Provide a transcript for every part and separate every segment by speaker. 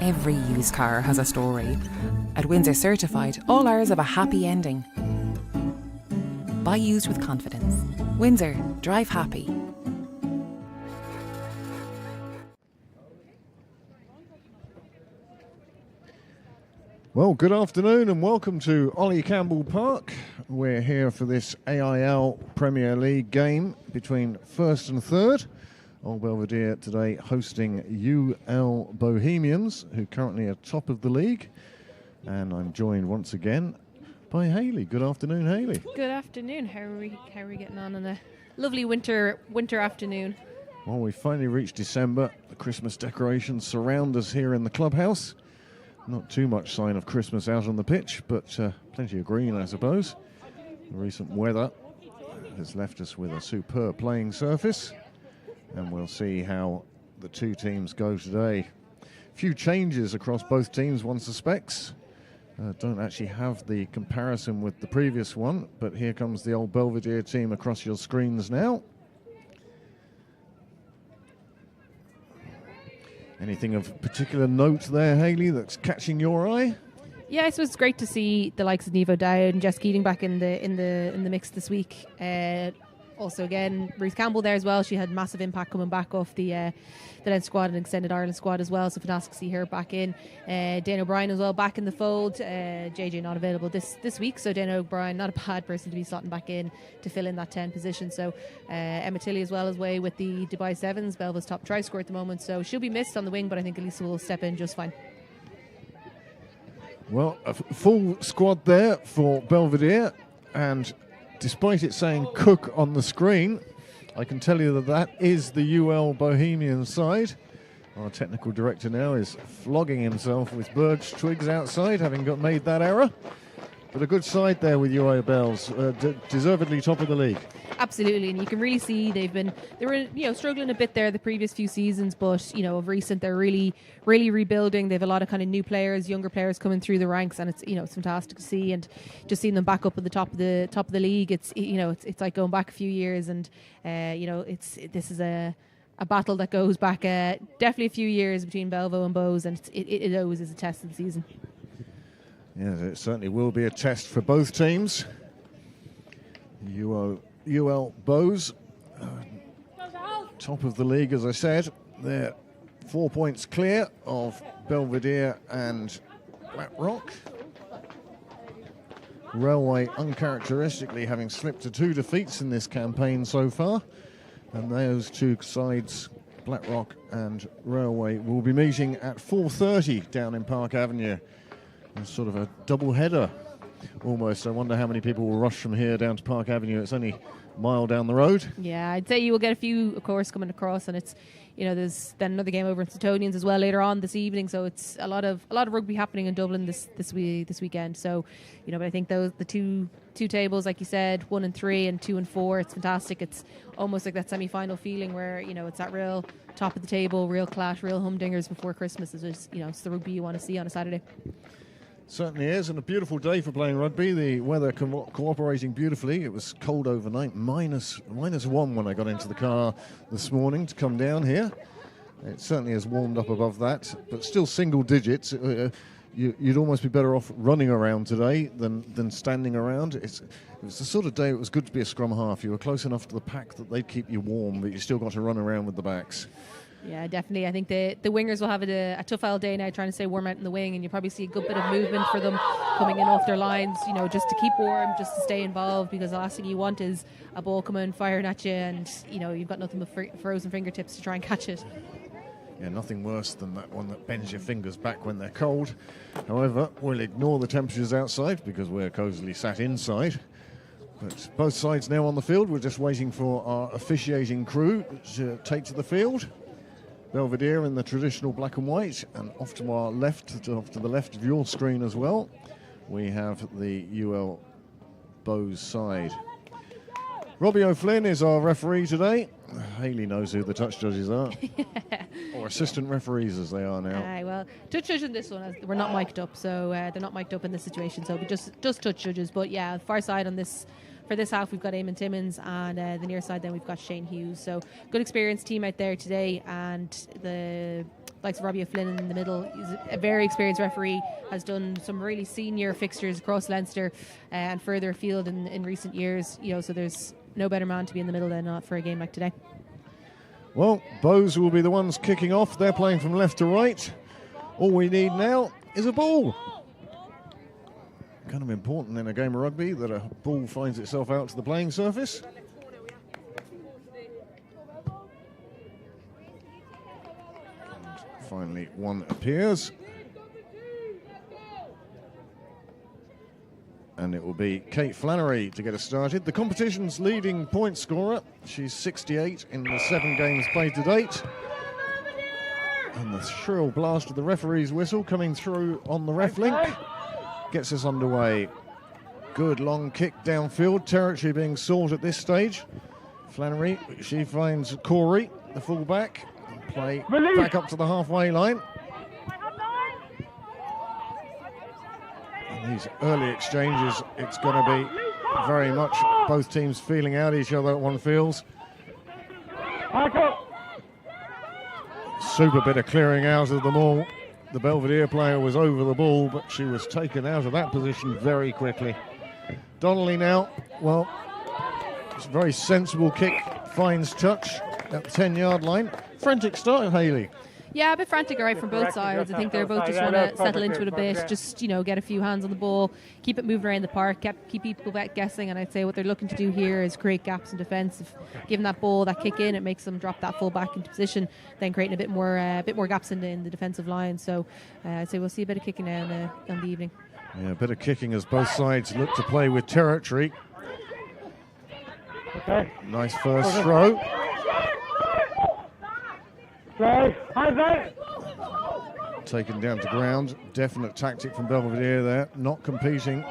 Speaker 1: Every used car has a story. At Windsor Certified, all ours have a happy ending. Buy used with confidence. Windsor, drive happy.
Speaker 2: Well, good afternoon and welcome to Ollie Campbell Park. We're here for this AIL Premier League game between first and third. Old Belvedere today hosting UL Bohemians, who currently are top of the league. And I'm joined once again by Hayley. Good afternoon, Hayley.
Speaker 3: Good afternoon. How are we getting on a lovely winter afternoon?
Speaker 2: Well, we finally reached December. The Christmas decorations surround us here in the clubhouse. Not too much sign of Christmas out on the pitch, but plenty of green, I suppose. The recent weather has left us with a superb playing surface, and we'll see how the two teams go today. A few changes across both teams, one suspects. Don't actually have the comparison with the previous one, but here comes the old Belvedere team across your screens now. Anything of particular note there, Hayley, that's catching your eye?
Speaker 3: Yeah, I suppose it's great to see the likes of Nevo Dowd and Jess Keating back in the mix this week. Also, again, Ruth Campbell there as well. She had massive impact coming back off the Leinster squad and extended Ireland squad as well. So fantastic to see her back in. Dana O'Brien as well back in the fold. JJ not available this week, so Dana O'Brien not a bad person to be slotting back in to fill in that 10 position. So Emma Tilley as well as way with the Dubai Sevens, Belva's top try scorer at the moment. So she'll be missed on the wing, but I think Elisa will step in just fine.
Speaker 2: Well, a full squad there for Belvedere, and despite it saying Cook on the screen, I can tell you that is the UL Bohemian side. Our technical director now is flogging himself with birch twigs outside, having made that error. But a good side there with UL Bells, deservedly top of the league.
Speaker 3: Absolutely, and you can really see they were struggling a bit there the previous few seasons, but of recent they're really rebuilding. They have a lot of kind of new players, younger players coming through the ranks, and it's fantastic to see. And just seeing them back up at the top of the league, it's like going back a few years, and this is a battle that goes back definitely a few years between Belvo and Bows, and it always is a test of the season.
Speaker 2: Yes, it certainly will be a test for both teams. UL Bows, top of the league, as I said. They're 4 points clear of Belvedere and Blackrock. Railway uncharacteristically having slipped to 2 defeats in this campaign so far. And those two sides, Blackrock and Railway, will be meeting at 4:30 down in Park Avenue. It's sort of a double header almost. I wonder how many people will rush from here down to Park Avenue. It's only a mile down the road. Yeah,
Speaker 3: I'd say you will get a few, of course, coming across, and it's there's then another game over in Stonians as well later on this evening. So it's a lot of rugby happening in Dublin this weekend. So but I think the two tables, like you said, 1 and 3 and 2 and 4, it's fantastic. It's almost like that semi-final feeling where it's that real top of the table, real clash, real humdingers before Christmas. It's it's the rugby you want to see on a Saturday.
Speaker 2: Certainly is, and a beautiful day for playing rugby. The weather cooperating beautifully. It was cold overnight, minus 1 when I got into the car this morning to come down here. It certainly has warmed up above that, but still single digits. You'd almost be better off running around today than standing around. It was the sort of day it was good to be a scrum half. You were close enough to the pack that they'd keep you warm, but you still got to run around with the backs.
Speaker 3: Yeah, definitely. I think the wingers will have a tough all day now trying to stay warm out in the wing, and you probably see a good bit of movement for them coming in off their lines, just to keep warm, just to stay involved, because the last thing you want is a ball coming firing at you and, you've got nothing but frozen fingertips to try and catch it.
Speaker 2: Yeah, nothing worse than that one that bends your fingers back when they're cold. However, we'll ignore the temperatures outside because we're cosily sat inside. But both sides now on the field. We're just waiting for our officiating crew to take to the field. Belvedere in the traditional black and white, and off to our left, off to the left of your screen as well, we have the UL Bows side. Robbie O'Flynn is our referee today. Hayley knows who the touch judges are. Or assistant referees as they are now.
Speaker 3: Well, touch judges in this one, we're not mic'd up, so they're not mic'd up in this situation, so we just touch judges. But yeah, far side on this for this half we've got Eamon Timmins, and the near side then we've got Shane Hughes. So good experienced team out there today, and the likes of Robbie O'Flynn in the middle. He's a very experienced referee, has done some really senior fixtures across Leinster and further afield in recent years. So there's no better man to be in the middle than for a game like today.
Speaker 2: Well, Bows will be the ones kicking off. They're playing from left to right. All we need now is a ball. Kind of important in a game of rugby that a ball finds itself out to the playing surface. And finally, one appears. And it will be Kate Flannery to get us started. The competition's leading point scorer. She's 68 in the 7 games played to date. And the shrill blast of the referee's whistle coming through on the ref link gets us underway. Good long kick downfield, territory being sought at this stage. Flannery, she finds Corey, the fullback, play back up to the halfway line. And these early exchanges, it's going to be very much both teams feeling out each other, one feels. Super bit of clearing out of the ball. The Belvedere player was over the ball, but she was taken out of that position very quickly. Donnelly now, well, it's a very sensible kick, finds touch at the 10-yard line. Frantic start, Hayley.
Speaker 3: Yeah, a bit frantic right from both sides. I think they're both just want to settle into it a bit, just get a few hands on the ball, keep it moving around the park, keep people guessing. And I'd say what they're looking to do here is create gaps in defence. If giving that ball, that kick in, it makes them drop that full back into position, then creating a bit more gaps in the defensive line. So I'd say we'll see a bit of kicking now on the evening.
Speaker 2: Yeah, a bit of kicking as both sides look to play with territory.
Speaker 4: Okay.
Speaker 2: Nice first throw. Taken down to ground. Definite tactic from Belvedere there. Not competing.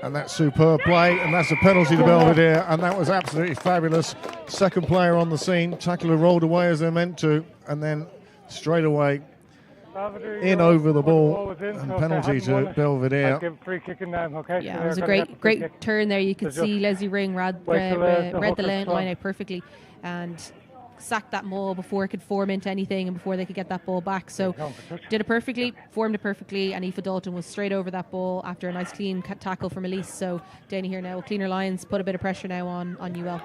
Speaker 2: And that's superb play, and that's a penalty to Belvedere, and that was absolutely fabulous. Second player on the scene. Tackler rolled away as they're meant to, and then straight away in over the ball, and penalty to Belvedere.
Speaker 3: Yeah, it was a great turn there. You could see Leslie Ring read the line out perfectly and sacked that maul before it could form into anything and before they could get that ball back. So did it perfectly, formed it perfectly, and Aoife Dalton was straight over that ball after a nice clean tackle from Elise. So Dana here now will clean her lines, put a bit of pressure now on UL.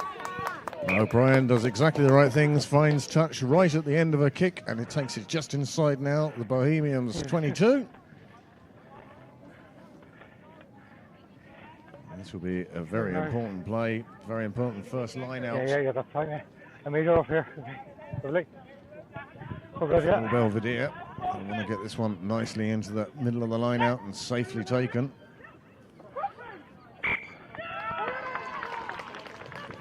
Speaker 2: O'Brien does exactly the right things, finds touch right at the end of a kick, and it takes it just inside now, the Bohemians 22. This will be a very important play, very important first line out.
Speaker 4: Yeah, that's fine, yeah. I made her off here. Lovely.
Speaker 2: Belvedere. I want to get this one nicely into the middle of the line out and safely taken.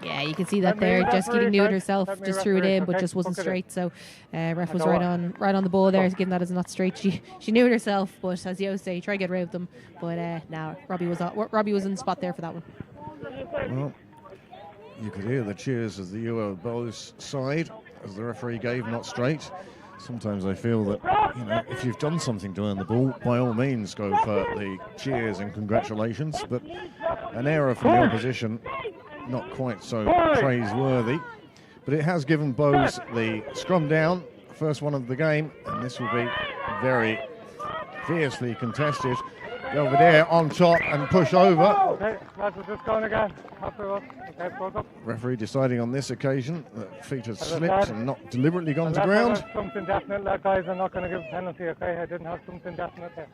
Speaker 3: Yeah, you can see that there. Jess Keating knew it herself, just threw it in, but just wasn't straight. So ref was right on the ball there, given that it's not straight. She knew it herself, but as you say, try to get rid of them. But now Robbie was in the spot there for that one.
Speaker 2: Well, you could hear the cheers of the UL Bows side as the referee gave not straight. Sometimes I feel that, if you've done something to earn the ball, by all means go for the cheers and congratulations. But an error from the opposition, not quite so praiseworthy. But it has given Bows the scrum down, first one of the game, and this will be very fiercely contested. Belvedere on top and push over.
Speaker 4: Okay, lads, we're just going again.
Speaker 2: Referee deciding on this occasion that feet had slipped and not deliberately gone to ground.
Speaker 4: Something definite, guys. I'm not going to give a penalty, okay? I didn't have something definite there.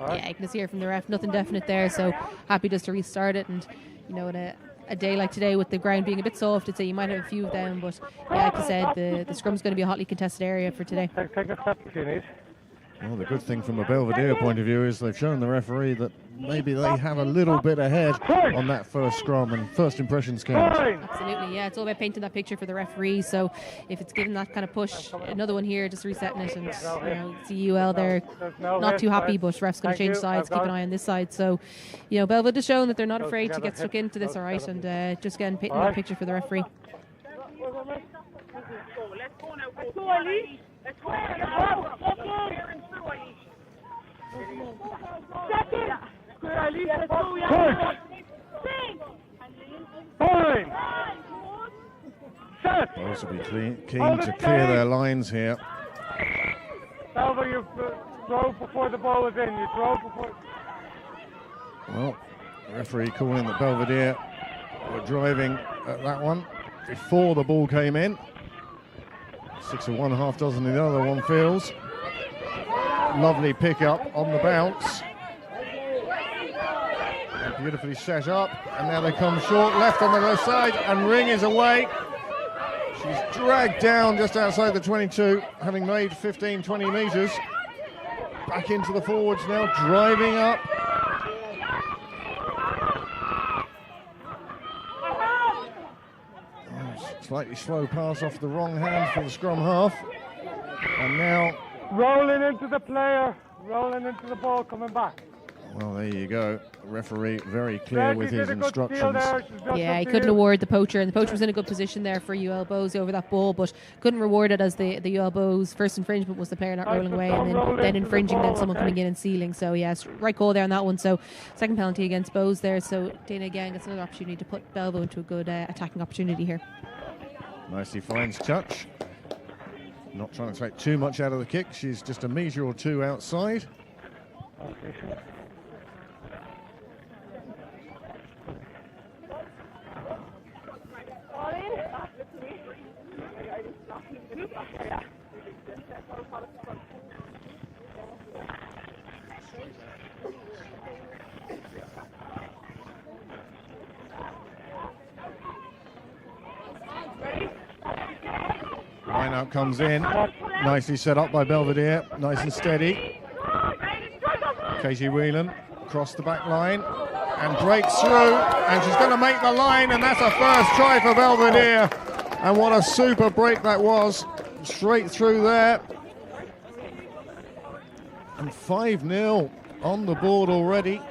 Speaker 3: Yeah, you can just hear from the ref, nothing definite there. So happy just to restart it, and in a day like today with the ground being a bit soft, I'd say you might have a few of them, but yeah, like I said, the scrum's going to be a hotly contested area for today.
Speaker 4: Take a step if you need.
Speaker 2: Well, the good thing from a Belvedere point of view is they've shown the referee that maybe they have a little bit ahead on that first scrum, and first impressions count.
Speaker 3: Absolutely, yeah, it's all about painting that picture for the referee. So if it's given that kind of push, another one here, just resetting it, and see UL there not too happy, but ref's going to change sides, keep an eye on this side. So Belvedere has shown that they're not afraid to get stuck into this, all right, and just again painting that picture for the referee.
Speaker 5: Let's go, Ali. Let's go.
Speaker 2: Bows will be keen to clear their lines here.
Speaker 4: Belver, you drove before the ball was in. You drove before.
Speaker 2: Well, the referee calling that Belvedere were driving at that one before the ball came in. 6 of one, half dozen in the other one feels. Lovely pick up on the bounce. And beautifully set up, and now they come short, left on the left side, and Ring is away. She's dragged down just outside the 22, having made 15, 20 metres. Back into the forwards now, driving up. Slightly slow pass off the wrong hand for the scrum half. And now...
Speaker 4: Rolling into the player, rolling into the ball, coming back.
Speaker 2: Well, there you go. The referee very clear with his instructions.
Speaker 3: Yeah, he couldn't award the poacher, and the poacher was in a good position there for UL Bows over that ball, but couldn't reward it as the UL Bows' first infringement was the player not rolling away, and then infringing, then someone coming in and sealing. So yes, right call there on that one. So second penalty against Bows there. So Dana again gets another opportunity to put Belvo into a good attacking opportunity here.
Speaker 2: Nicely finds touch. Not trying to take too much out of the kick. She's just a metre or two outside. Line-out comes in, nicely set up by Belvedere, nice and steady. Katie Whelan across the back line and breaks through, and she's going to make the line, and that's a first try for Belvedere. And what a super break that was, straight through there. And 5-0 on the board already.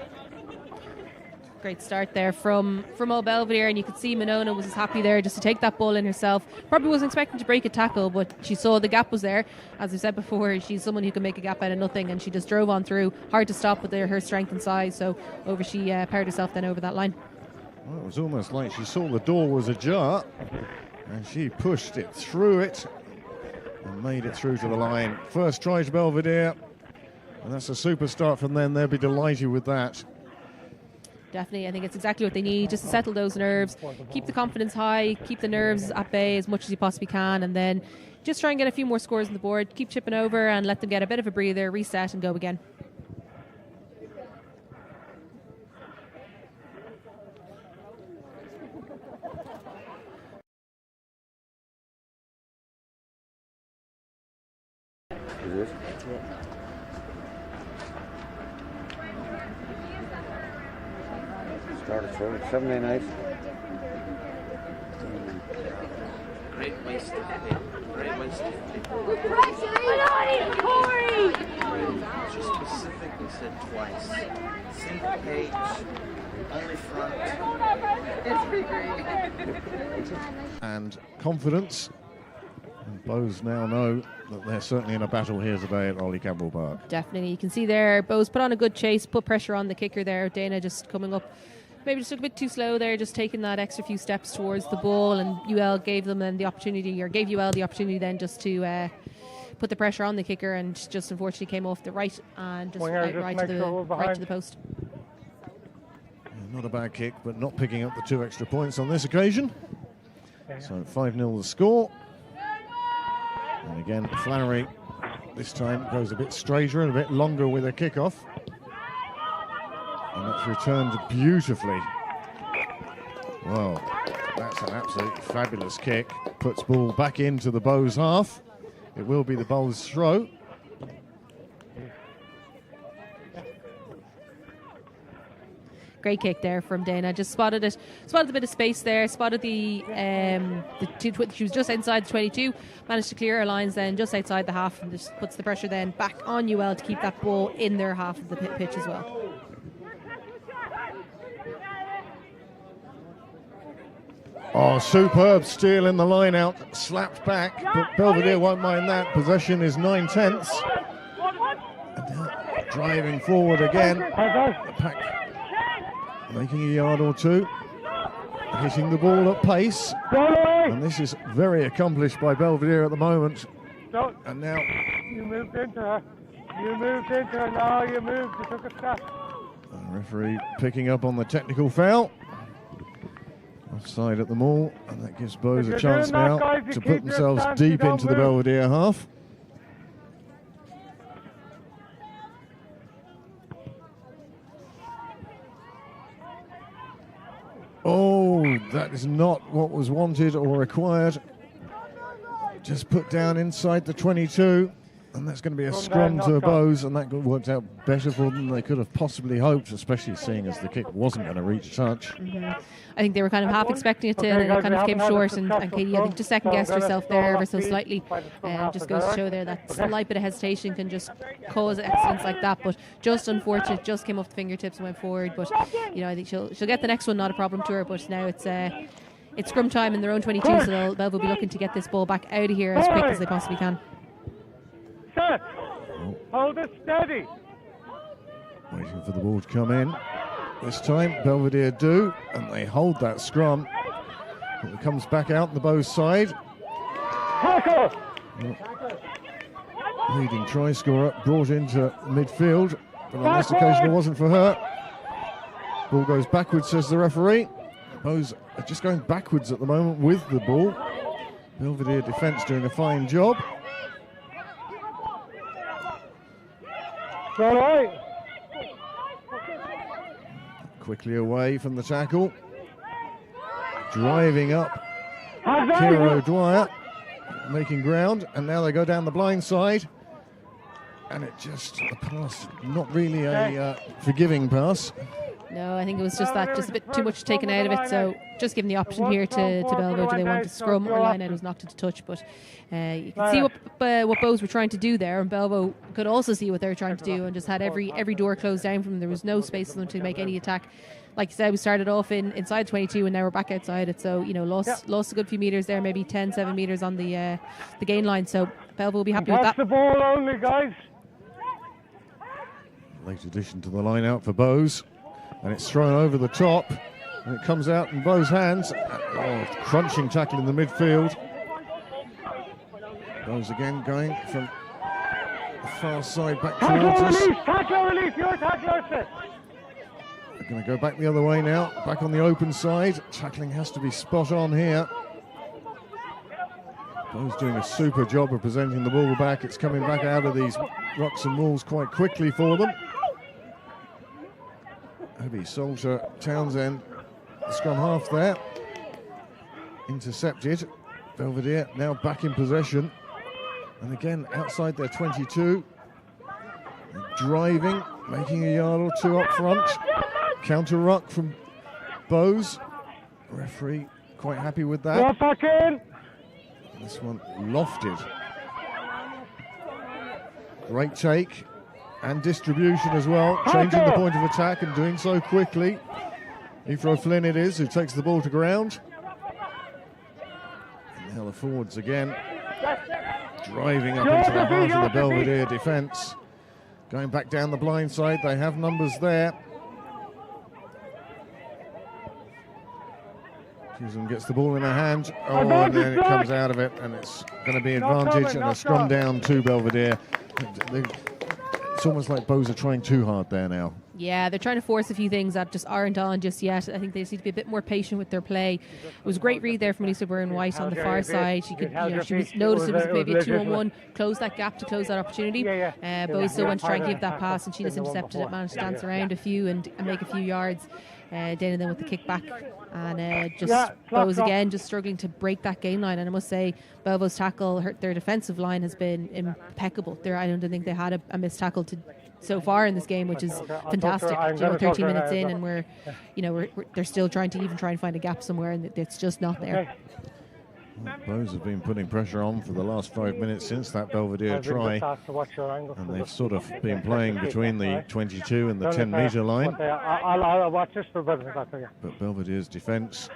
Speaker 3: Great start there from Old Belvedere, and you could see Monona was as happy there just to take that ball in herself. Probably wasn't expecting to break a tackle, but she saw the gap was there. As I said before, she's someone who can make a gap out of nothing, and she just drove on through. Hard to stop with her strength and size, so she powered herself then over that line.
Speaker 2: Well, it was almost like she saw the door was ajar, and she pushed it through it and made it through to the line. First try to Belvedere, and that's a super start from them. They'll be delighted with that.
Speaker 3: Definitely, I think it's exactly what they need, just to settle those nerves, keep the confidence high, keep the nerves at bay as much as you possibly can, and then just try and get a few more scores on the board, keep chipping over and let them get a bit of a breather, reset and go again.
Speaker 6: Started throwing 7 nights.
Speaker 7: Great waste of pay. Great waste of pay. She specifically said twice. Single page, only front. It's pretty great.
Speaker 2: And confidence. And Bows now know that they're certainly in a battle here today at Ollie Campbell Park.
Speaker 3: Definitely, you can see there, Bows put on a good chase, put pressure on the kicker there. Dana just coming up. Maybe just a bit too slow there, just taking that extra few steps towards the ball, and UL gave them then the opportunity, or gave UL the opportunity then just to put the pressure on the kicker, and just unfortunately came off the right and just right to the post.
Speaker 2: Not a bad kick, but not picking up the 2 extra points on this occasion. So 5-0 the score. And again, Flannery this time goes a bit straighter and a bit longer with a kickoff. And that's returned beautifully. Well, that's an absolutely fabulous kick. Puts ball back into the Bows half. It will be the Bows throw.
Speaker 3: Great kick there from Dana. Just spotted a bit of space there. Spotted she was just inside the 22. Managed to clear her lines then just outside the half, and just puts the pressure then back on UL to keep that ball in their half of the pitch as well.
Speaker 2: Oh, superb steal in the line out, slapped back, but Belvedere won't mind that. Possession is 9/10. And driving forward again. The pack making a yard or two, hitting the ball at pace. And this is very accomplished by Belvedere at the moment.
Speaker 4: Don't.
Speaker 2: And now
Speaker 4: You moved into her. You moved into her. No, you moved. You took a step.
Speaker 2: the referee picking up on the technical foul. Offside at the maul, and that gives Bowes
Speaker 4: If
Speaker 2: a
Speaker 4: you're
Speaker 2: chance
Speaker 4: doing that,
Speaker 2: now
Speaker 4: guys, you
Speaker 2: to
Speaker 4: keep
Speaker 2: put
Speaker 4: your
Speaker 2: themselves
Speaker 4: stance, you
Speaker 2: deep
Speaker 4: don't
Speaker 2: into the
Speaker 4: move.
Speaker 2: Belvedere half. Oh, that is not what was wanted or required. Just put down inside the 22, and that's going to be a
Speaker 4: Run
Speaker 2: scrum
Speaker 4: down,
Speaker 2: to
Speaker 4: knocked
Speaker 2: Bowes, and that worked out better for them than they could have possibly hoped, especially seeing as the kick wasn't going to reach touch.
Speaker 3: I think they were kind of half expecting it to, and it kind of came short. And Katie, I think, just second guessed herself there ever so slightly. Just goes to show there that slight bit of hesitation can just cause accidents like that. But just unfortunate, just came off the fingertips and went forward. But you know, I think she'll get the next one, not a problem to her. But now it's scrum time in their own 22, so Belv will be looking to get this ball back out of here as quick as they possibly can.
Speaker 4: Set. Hold it steady.
Speaker 2: Waiting for the ball to come in. This time, Belvedere do, and they hold that scrum. It comes back out on the Bowes side.
Speaker 4: Tackle.
Speaker 2: Leading try scorer brought into midfield, but on this occasion it wasn't for her. Ball goes backwards, says the referee. Bowes are just going backwards at the moment with the ball. Belvedere defence doing a fine job.
Speaker 4: All right.
Speaker 2: Quickly away from the tackle. Driving up
Speaker 4: Hands
Speaker 2: Kira
Speaker 4: on.
Speaker 2: O'Dwyer, making ground, and now they go down the blind side. And it just, a pass, not really a forgiving pass.
Speaker 3: No, I think it was just that, just a bit too much taken out of it. So just given the option here to Belvo, do they want to scrum or line out? It was knocked into touch, but you can see what Bowes were trying to do there, and Belvo could also see what they were trying to do, and just had every door closed down from them. There was no space for them to make any attack. Like you said, we started off inside 22, and now we're back outside it. So lost a good few meters there, maybe 10-7 meters on the gain line. So Belvo will be happy with
Speaker 4: Watch
Speaker 3: that.
Speaker 4: the ball only, guys.
Speaker 2: Late addition to the line out for Bowes. And it's thrown over the top, and it comes out in Bowes' hands. Oh, crunching tackle in the midfield. Bowes again going from the far side back towards us.
Speaker 4: Tackle release, your tackler set.
Speaker 2: They're going to go back the other way now, back on the open side. Tackling has to be spot on here. Bowes doing a super job of presenting the ball back. It's coming back out of these rocks and walls quite quickly for them. Abby Salter, Townsend, the scrum half there. Intercepted. Belvedere now back in possession. And again, outside their 22. Driving, making a yard or two up front. Counter ruck from Bowes. Referee quite happy with that.
Speaker 4: Go back in.
Speaker 2: This one lofted. Great take. And distribution as well, changing the point of attack and doing so quickly. Ifro Flynn it is who takes the ball to ground. And now the forwards again, driving up into the heart of the Belvedere defence. Going back down the blind side, they have numbers there. Chisholm gets the ball in her hand, and then it comes out of it, and it's going to be advantage and a scrum down to Belvedere. It's almost like Bowes are trying too hard there now.
Speaker 3: Yeah, they're trying to force a few things that just aren't on just yet. I think they just need to be a bit more patient with their play. It was a great read there from Lisa Byrne-White on the far side. She could, she was noticed it was maybe a 2-on-1, close that gap to close that opportunity. Bowes still went to try and give that pass, and she just intercepted it, managed to dance around a few and make a few yards. Dana then with the kick back, and just Bowes again just struggling to break that gain line. And I must say, Belvo's tackle, their defensive line has been impeccable. I don't think they had a missed tackle so far in this game, which is fantastic. 13 minutes in, and they're still trying to find a gap somewhere, and it's just not there.
Speaker 2: Well, Bowes have been putting pressure on for the last 5 minutes since that Belvedere try, and they've sort of been playing between the 22 and the 10-metre line.
Speaker 4: I'll watch this for
Speaker 2: But Belvedere's defence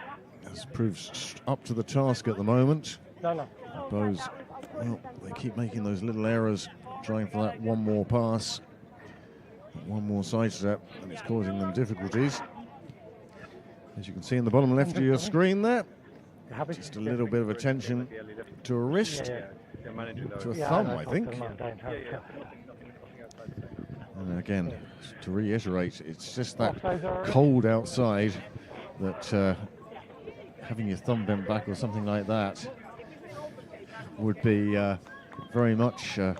Speaker 2: has proved up to the task at the moment. Bowes, well, they keep making those little errors, trying for that one more pass, one more sidestep, and it's causing them difficulties. As you can see in the bottom left of your screen there, Just a little bit of attention to a wrist, to a thumb, I think. And again, to reiterate, it's just that cold outside that having your thumb bent back or something like that would be very much a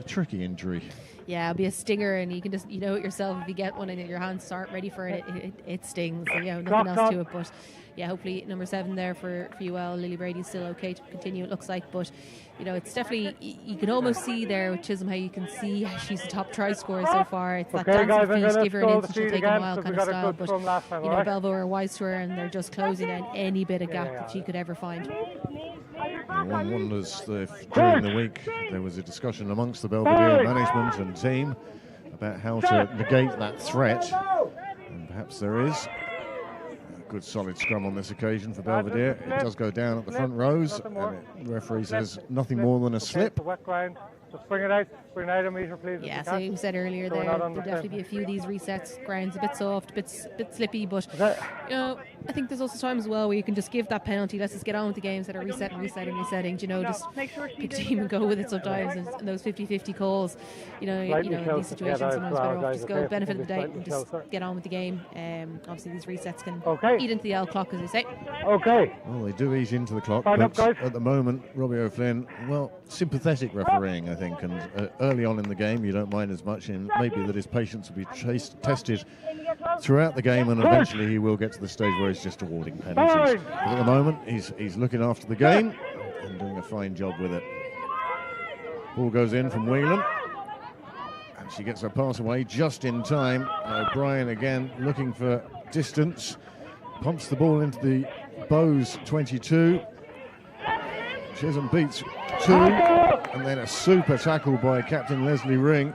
Speaker 2: tricky injury.
Speaker 3: Yeah, it'll be a stinger, and you can just, it yourself, if you get one and your hands aren't ready for it, it stings. So, nothing else to it. But yeah, hopefully number 7 there for UL, Lily Brady's still okay to continue, it looks like. But, it's definitely, you can almost see there with Chisholm how you can see she's the top try scorer so far. It's that dancing feet, give her an instant, she'll take a while kind of style. But, Belvedere are wise to her, and they're just closing down any bit of gap that she could ever find.
Speaker 2: One wonders if during the week there was a discussion amongst the Belvedere management and team about how to negate that threat, and perhaps there is. A good solid scrum on this occasion for Belvedere. It does go down at the front rows, and the referee says nothing more than a slip.
Speaker 4: Just bring it out a metre, please.
Speaker 3: Yeah, so you said earlier there'll definitely be a few of these resets. Ground's a bit soft, a bit slippy, but I think there's also times as well where you can just give that penalty. Let's just get on with the game instead of resetting. Just pick a team and go with it sometimes. And those 50-50 calls, in these situations, sometimes better off just go benefit of the doubt and just get on with the game. Obviously, these resets can eat into the L clock, as they say.
Speaker 4: Okay.
Speaker 2: Well, they do eat into the clock, but at the moment, Robbie O'Flynn, sympathetic refereeing, I think, and early on in the game, you don't mind as much in maybe that his patience will be tested throughout the game, and eventually he will get to the stage where he's just awarding penalties. But at the moment, he's looking after the game and doing a fine job with it. Ball goes in from Whelan, and she gets her pass away just in time. O'Brien again looking for distance, pumps the ball into the Bows 22. Chisholm beats 2, and then a super tackle by captain Leslie Ring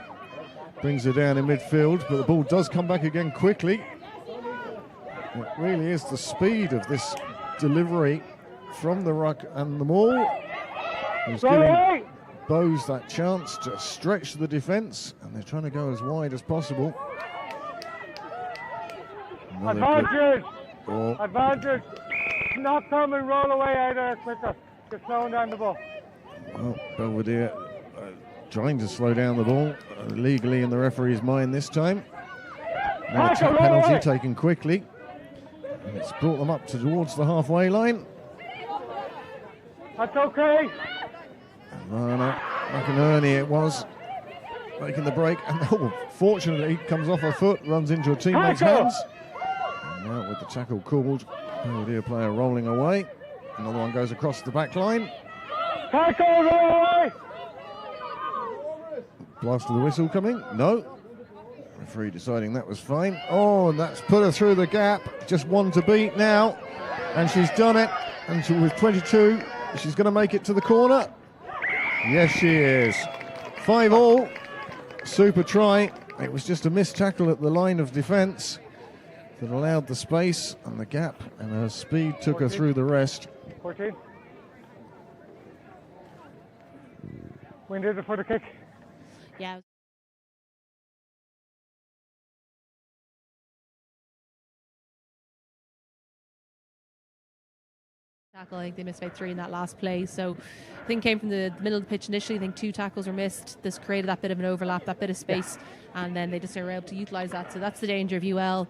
Speaker 2: brings her down in midfield, but the ball does come back again quickly. It really is the speed of this delivery from the ruck and the maul who's giving Bows that chance to stretch the defence, and they're trying to go as wide as possible.
Speaker 4: Advantage! Not come and roll away out there quicker. Just slowing down the ball.
Speaker 2: Well, Belvedere trying to slow down the ball legally in the referee's mind this time. Another tap penalty taken quickly. And it's brought them up towards the halfway line.
Speaker 4: That's okay.
Speaker 2: Lana McInerney it was, making the break. And fortunately, comes off her foot, runs into a teammate's hands. And now with the tackle called, Belvedere player rolling away. Another one goes across the back line.
Speaker 4: Tackle, roll away!
Speaker 2: Blast of the whistle coming? No. Referee deciding that was fine. Oh, and that's put her through the gap. Just one to beat now. And she's done it. And with 22, she's going to make it to the corner. Yes, she is. 5-all. Super try. It was just a missed tackle at the line of defence that allowed the space and the gap, and her speed took her through the rest.
Speaker 4: 14. Wind is it for the kick?
Speaker 3: Yeah. Tackle, I think they missed about 3 in that last play. So I think came from the middle of the pitch initially. I think 2 tackles were missed. This created that bit of an overlap, that bit of space, and then they just were able to utilise that. So that's the danger of UL.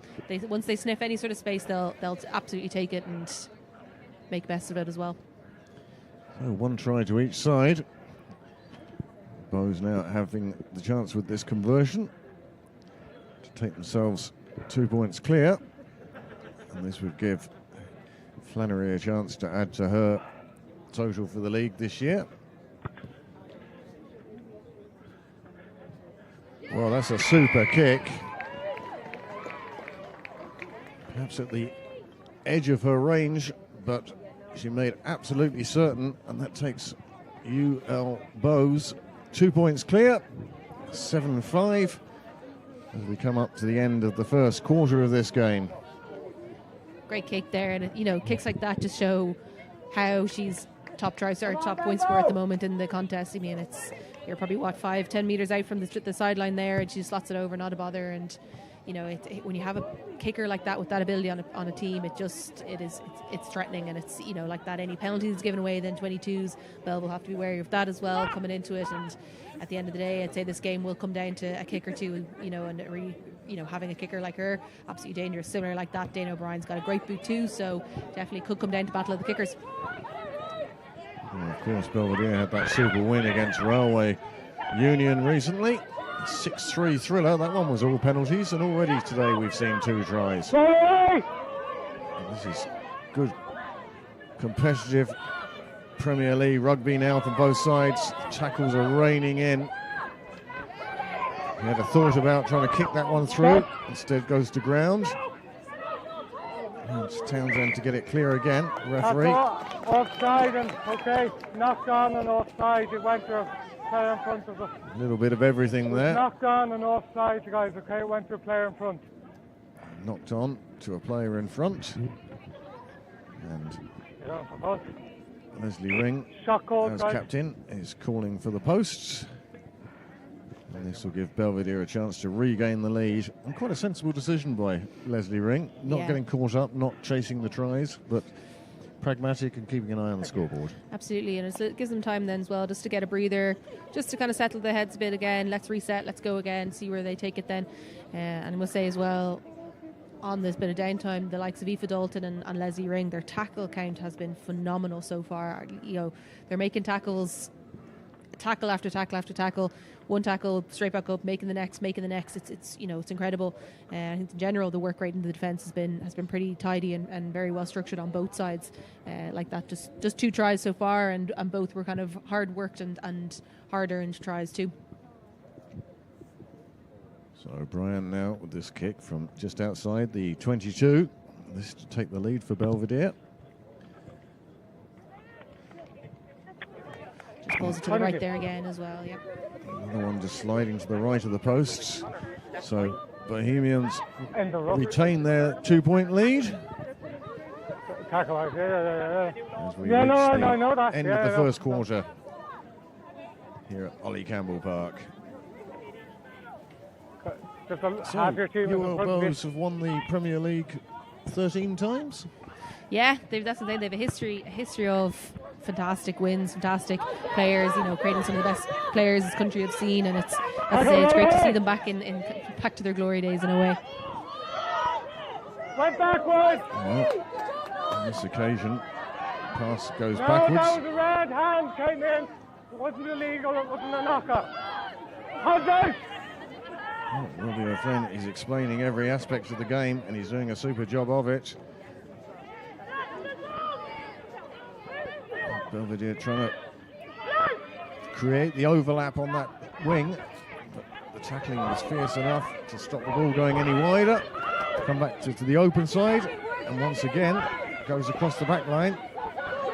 Speaker 3: Once they sniff any sort of space, they'll absolutely take it and make best of it as well.
Speaker 2: So 1 try to each side. Bows now having the chance with this conversion to take themselves 2 points clear, and this would give Flannery a chance to add to her total for the league this year. Well, that's a super kick. Perhaps at the edge of her range, but she made absolutely certain, and that takes UL Bows 2 points clear, 7-5, as we come up to the end of the first quarter of this game.
Speaker 3: Great kick there, and kicks like that just show how she's top point scorer at the moment in the contest. I mean, you're probably 5-10 meters out from the sideline there, and she slots it over, not a bother. And when you have a kicker like that with that ability on a team, it's threatening, and it's like that. Any penalties given away, then 22s, Bell will have to be wary of that as well coming into it. And at the end of the day, I'd say this game will come down to a kick or two, and really, having a kicker like her, absolutely dangerous. Similar like that, Dana O'Brien's got a great boot too, so definitely could come down to battle of the kickers.
Speaker 2: Well, of course, Belvedere had that super win against Railway Union recently. 6-3 thriller. That one was all penalties, and already today we've seen 2 tries. And this is good, competitive Premier League rugby now from both sides. Tackles are raining in. He had a thought about trying to kick that one through. Instead goes to ground. And it's Townsend to get it clear again. Referee.
Speaker 4: Offside, and okay, knocked on and offside. It went to a player in front of us.
Speaker 2: A little bit of everything there.
Speaker 4: Knocked on and offside, guys. Okay, it went to a player in front.
Speaker 2: Knocked on to a player in front. And Leslie Ring, as captain, is calling for the posts. And this will give Belvedere a chance to regain the lead. And quite a sensible decision by Leslie Ring. Not getting caught up, not chasing the tries, but pragmatic and keeping an eye on the scoreboard.
Speaker 3: Absolutely, and it gives them time then as well, just to get a breather, just to kind of settle their heads a bit again. Let's reset, let's go again, see where they take it then. And I must say as well, on this bit of downtime, the likes of Aoife Dalton and Leslie Ring, their tackle count has been phenomenal so far. They're making tackles, tackle after tackle after tackle, one tackle straight back up, making the next. It's incredible. I think in general the work rate in the defence has been pretty tidy and very well structured on both sides. Like that, just 2 tries so far, and both were kind of hard worked and hard earned tries too.
Speaker 2: So O'Brien now with this kick from just outside the 22. This to take the lead for Belvedere.
Speaker 3: Just pulls it to the right there again as well, yeah.
Speaker 2: Another one just sliding to the right of the posts. So Bohemians retain their 2-point lead.
Speaker 4: Tackle out, yeah.
Speaker 2: As we reach
Speaker 4: I know that.
Speaker 2: End of the first quarter here at Ollie Campbell Park.
Speaker 4: Just half your team
Speaker 2: UL Bohs have won the Premier League 13 times.
Speaker 3: Yeah, that's the thing. They have a history of fantastic wins, fantastic players. Creating some of the best players this country have seen, and it's great to see them back back to their glory days in a way.
Speaker 4: Went backwards.
Speaker 2: On this occasion, pass goes
Speaker 4: That
Speaker 2: backwards.
Speaker 4: was a red hand came in. It wasn't illegal. It wasn't a knocker. Hands out.
Speaker 2: Robbie O'Flynn is explaining every aspect of the game, and he's doing a super job of it. Belvedere trying to create the overlap on that wing, but the tackling was fierce enough to stop the ball going any wider. Come back to the open side, and once again goes across the back line.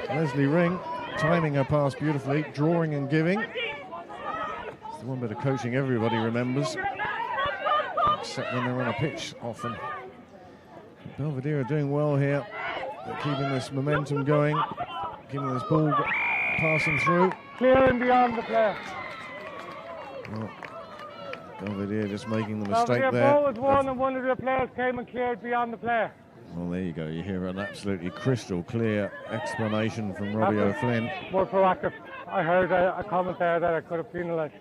Speaker 2: Leslie Ring timing her pass beautifully, drawing and giving. It's the one bit of coaching everybody remembers, except when they're on a pitch often. Belvedere are doing well here. They're keeping this momentum going, keeping this ball passing through.
Speaker 4: Clear and beyond the player.
Speaker 2: Well, Belvedere just making the mistake
Speaker 4: Belvedere
Speaker 2: there.
Speaker 4: ball was won, and one of the players came and cleared beyond the player.
Speaker 2: Well, there you go. You hear an absolutely crystal clear explanation from Robbie O'Flynn.
Speaker 4: More proactive. I heard a comment there that I could have penalised.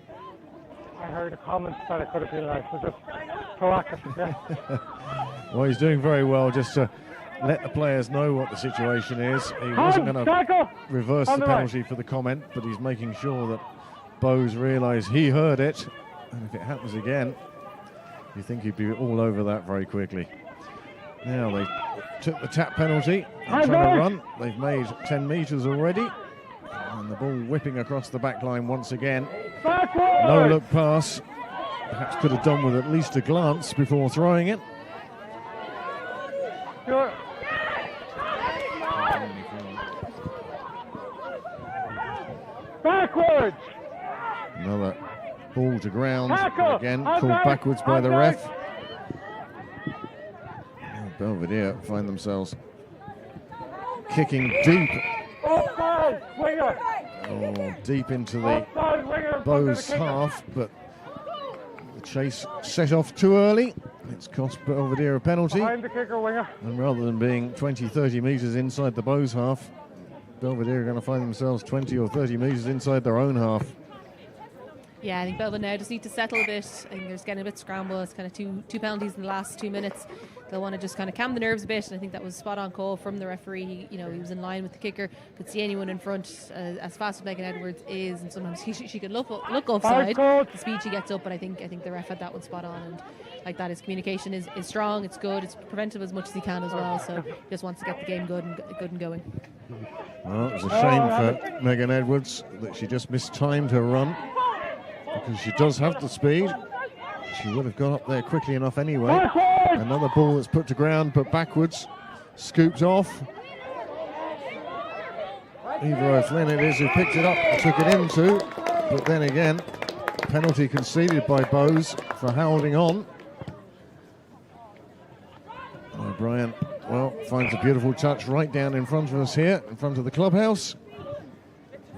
Speaker 4: So just proactive, yeah.
Speaker 2: Well, he's doing very well just to let the players know what the situation is. He wasn't going to reverse the penalty for the comment, but he's making sure that Bowes realise he heard it. And if it happens again, you think he'd be all over that very quickly. Now they took the tap penalty and trying to run. They've made 10 metres already. And the ball whipping across the back line once again. No look pass. Perhaps could have done with at least a glance before throwing it.
Speaker 4: Sure. Backwards.
Speaker 2: Another ball to ground. Again, called backwards by the ref. Belvedere find themselves kicking deep. Deep into the Bowes half, but the chase set off too early. It's cost Belvedere a penalty.
Speaker 4: Behind the kicker winger.
Speaker 2: And rather than being 20-30 metres inside the Bows half, Belvedere are going to find themselves 20 or 30 metres inside their own half.
Speaker 3: Yeah, I think Belvedere now just need to settle a bit. I think they're just getting a bit scrambled. It's kind of two penalties in the last 2 minutes. They'll want to just kind of calm the nerves a bit, and I think that was spot on call from the referee. He was in line with the kicker, could see anyone in front as fast as Megan Edwards is, and sometimes she could look offside the speed she gets up. But I think the ref had that one spot on, and like that, his communication is strong. It's good. It's preventive as much as he can as well. So he just wants to get the game good and going.
Speaker 2: Well, it was a shame for Megan Edwards that she just mistimed her run, because she does have the speed. She would have got up there quickly enough anyway. Another ball that's put to ground, but backwards, scooped off. Eva O'Flynn it is who picked it up and took it into, but then again, penalty conceded by Bowes for holding on. O'Brien, well, finds a beautiful touch right down in front of us here, in front of the clubhouse.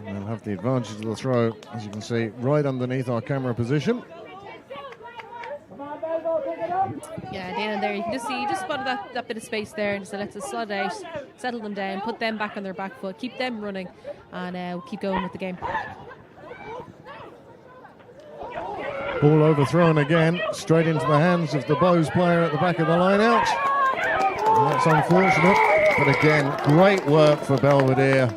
Speaker 2: And they'll have the advantage of the throw, as you can see, right underneath our camera position.
Speaker 3: Yeah, Dana there, you can just see, you just spotted that bit of space there, and just lets us slot out, settle them down, put them back on their back foot, keep them running, and we'll keep going with the game.
Speaker 2: Ball overthrown again, straight into the hands of the Bowes player at the back of the line out. And that's unfortunate, but again, great work for Belvedere.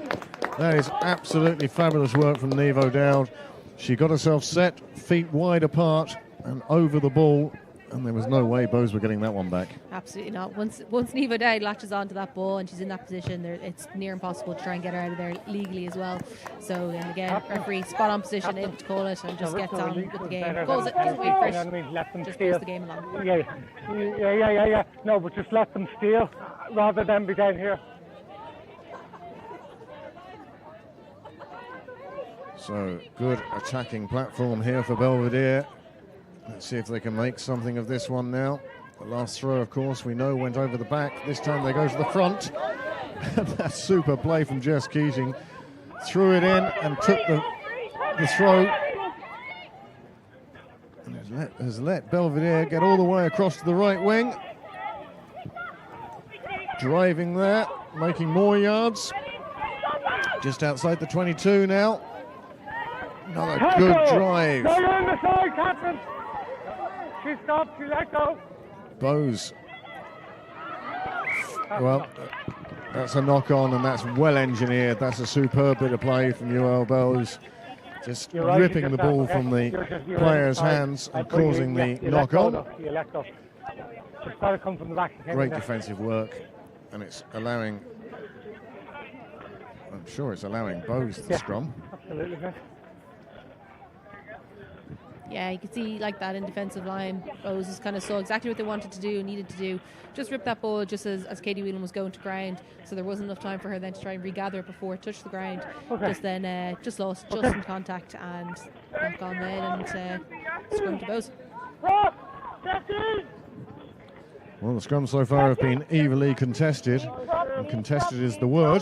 Speaker 2: That is absolutely fabulous work from Niamh O'Dowd. She got herself set, feet wide apart, and over the ball, and there was no way Bowes were getting that one back.
Speaker 3: Absolutely not. Once Niamh O'Dowd latches onto that ball and she's in that position, it's near impossible to try and get her out of there legally as well. So again, referee spot on position, able to call it, and just gets on with the game. Calls it, doesn't wait for it, just moves the game along.
Speaker 4: Yeah. No, but just let them steal rather than be down here.
Speaker 2: So good attacking platform here for Belvedere. Let's see if they can make something of this one now. The last throw, of course, we know went over the back. This time they go to the front. That super play from Jess Keating. Threw it in and took the throw. And has let Belvedere get all the way across to the right wing. Driving there, making more yards. Just outside the 22 now. Another good drive.
Speaker 4: They're on the side, Captain. She stopped, she let go.
Speaker 2: Bowes. Well, that's a knock on, and that's well engineered. That's a superb bit of play from UL Bowes. Just ripping the ball from the player's hands and causing the knock on.
Speaker 4: You let go. It's got to come from the back.
Speaker 2: Great defensive work, and it's allowing, I'm sure it's allowing Bowes the scrum.
Speaker 4: Absolutely, man.
Speaker 3: Yeah, you can see like that in defensive line. Bowes just kind of saw exactly what they wanted to do, needed to do. Just rip that ball just as Katie Whelan was going to ground. So there wasn't enough time for her then to try and regather it before it touched the ground. Okay. Just then, just lost in contact and knock on then and scrum to Bowes.
Speaker 2: Well, the scrums so far have been evenly contested, and contested is the word.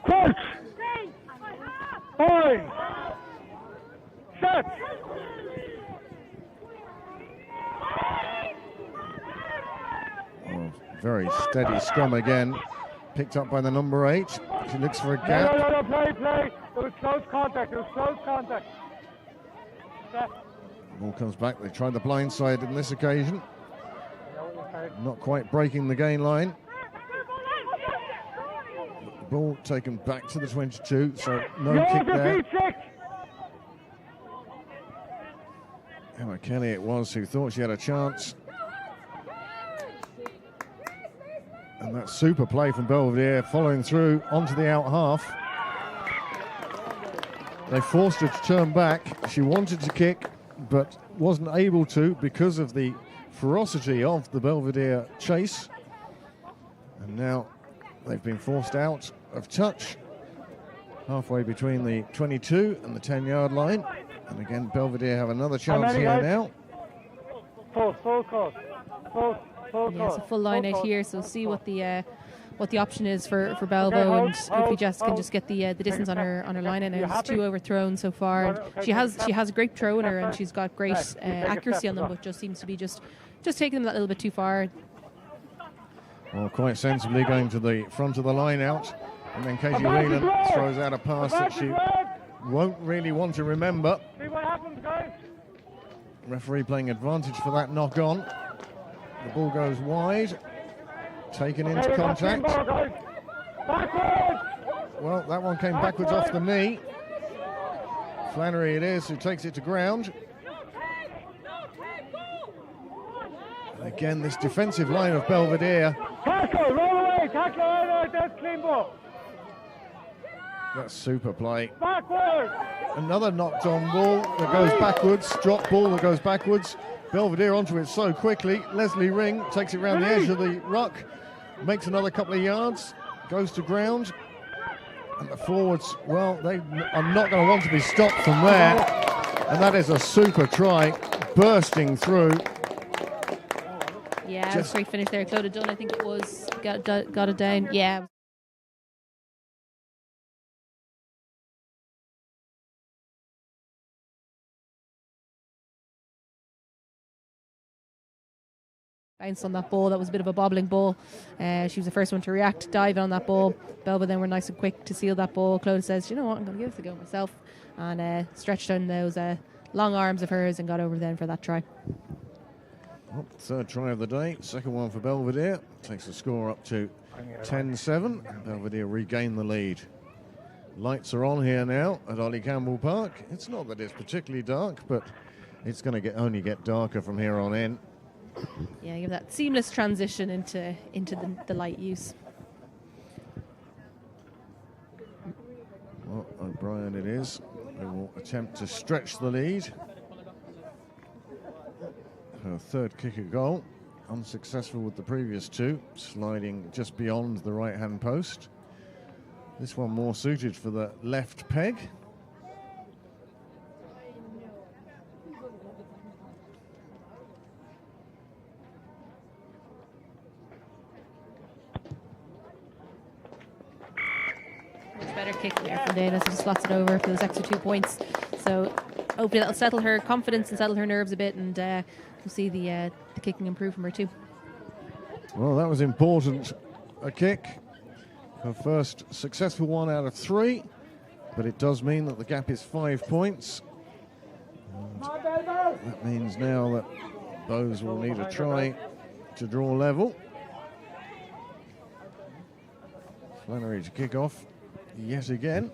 Speaker 4: Coach! Point! Set!
Speaker 2: Oh, very steady scrum again, picked up by the number 8. She looks for a gap.
Speaker 4: No, play. It was close contact.
Speaker 2: Ball comes back. They tried the blind side on this occasion. Not quite breaking the gain line. Ball taken back to the 22, so no kick there. Emma Kelly it was who thought she had a chance. And that super play from Belvedere following through onto the out half. They forced her to turn back. She wanted to kick, but wasn't able to because of the ferocity of the Belvedere chase. And now they've been forced out of touch halfway between the 22 and the 10-yard line. And again, Belvedere have another chance here now.
Speaker 4: Full course.
Speaker 3: Yeah, it's a full line out here, so see what the option is for Belvo, and hopefully Jess can just get the distance on her line. And there's 2 overthrown so far. And she has a great throw in her, and she's got great accuracy on them, but just seems to be just just taking them that little bit too far.
Speaker 2: Well, quite sensibly going to the front of the line out. And then Katie Whelan throws out a pass that she won't really want to remember.
Speaker 4: See what happens, guys.
Speaker 2: Referee playing advantage for that knock on. The ball goes wide. Taken into contact. Well, that one came backwards off the knee. Flannery it is who takes it to ground. And again, this defensive line of Belvedere.
Speaker 4: Tackle, roll away, tackle, right, that's clean ball.
Speaker 2: That's super play.
Speaker 4: Backwards.
Speaker 2: Another knocked on ball that goes backwards. Drop ball that goes backwards. Belvedere onto it so quickly. Leslie Ring takes it round the edge of the ruck. Makes another couple of yards. Goes to ground. And the forwards, well, they are not going to want to be stopped from there. And that is a super try. Bursting through.
Speaker 3: Yeah, it was a great finish there. Clodagh Dunn, I think it was. Got it down. Yeah. Bounced on that ball. That was a bit of a bobbling ball. She was the first one to react, dive on that ball. Belva then were nice and quick to seal that ball. Clodagh says, you know what, I'm going to give this a go myself. And stretched down those long arms of hers and got over then for that try.
Speaker 2: Well, third try of the day. Second one for Belvedere. Takes the score up to 10-7. Belvedere regain the lead. Lights are on here now at Ollie Campbell Park. It's not that it's particularly dark, but it's going to only get darker from here on in.
Speaker 3: Yeah, give that seamless transition into the light use.
Speaker 2: Well, O'Brien it is, who will attempt to stretch the lead. Her third kick at goal, unsuccessful with the previous two, sliding just beyond the right-hand post. This one more suited for the left peg.
Speaker 3: Better kick there from Dana, so just slots it over for those extra 2 points. So hopefully that'll settle her confidence and settle her nerves a bit, and we'll see the kicking improve from her too.
Speaker 2: Well, that was important. A kick, her first successful one out of 3, but it does mean that the gap is 5 points. And that means now that Bowes will need a try to draw level. Flannery to kick off. Yet again.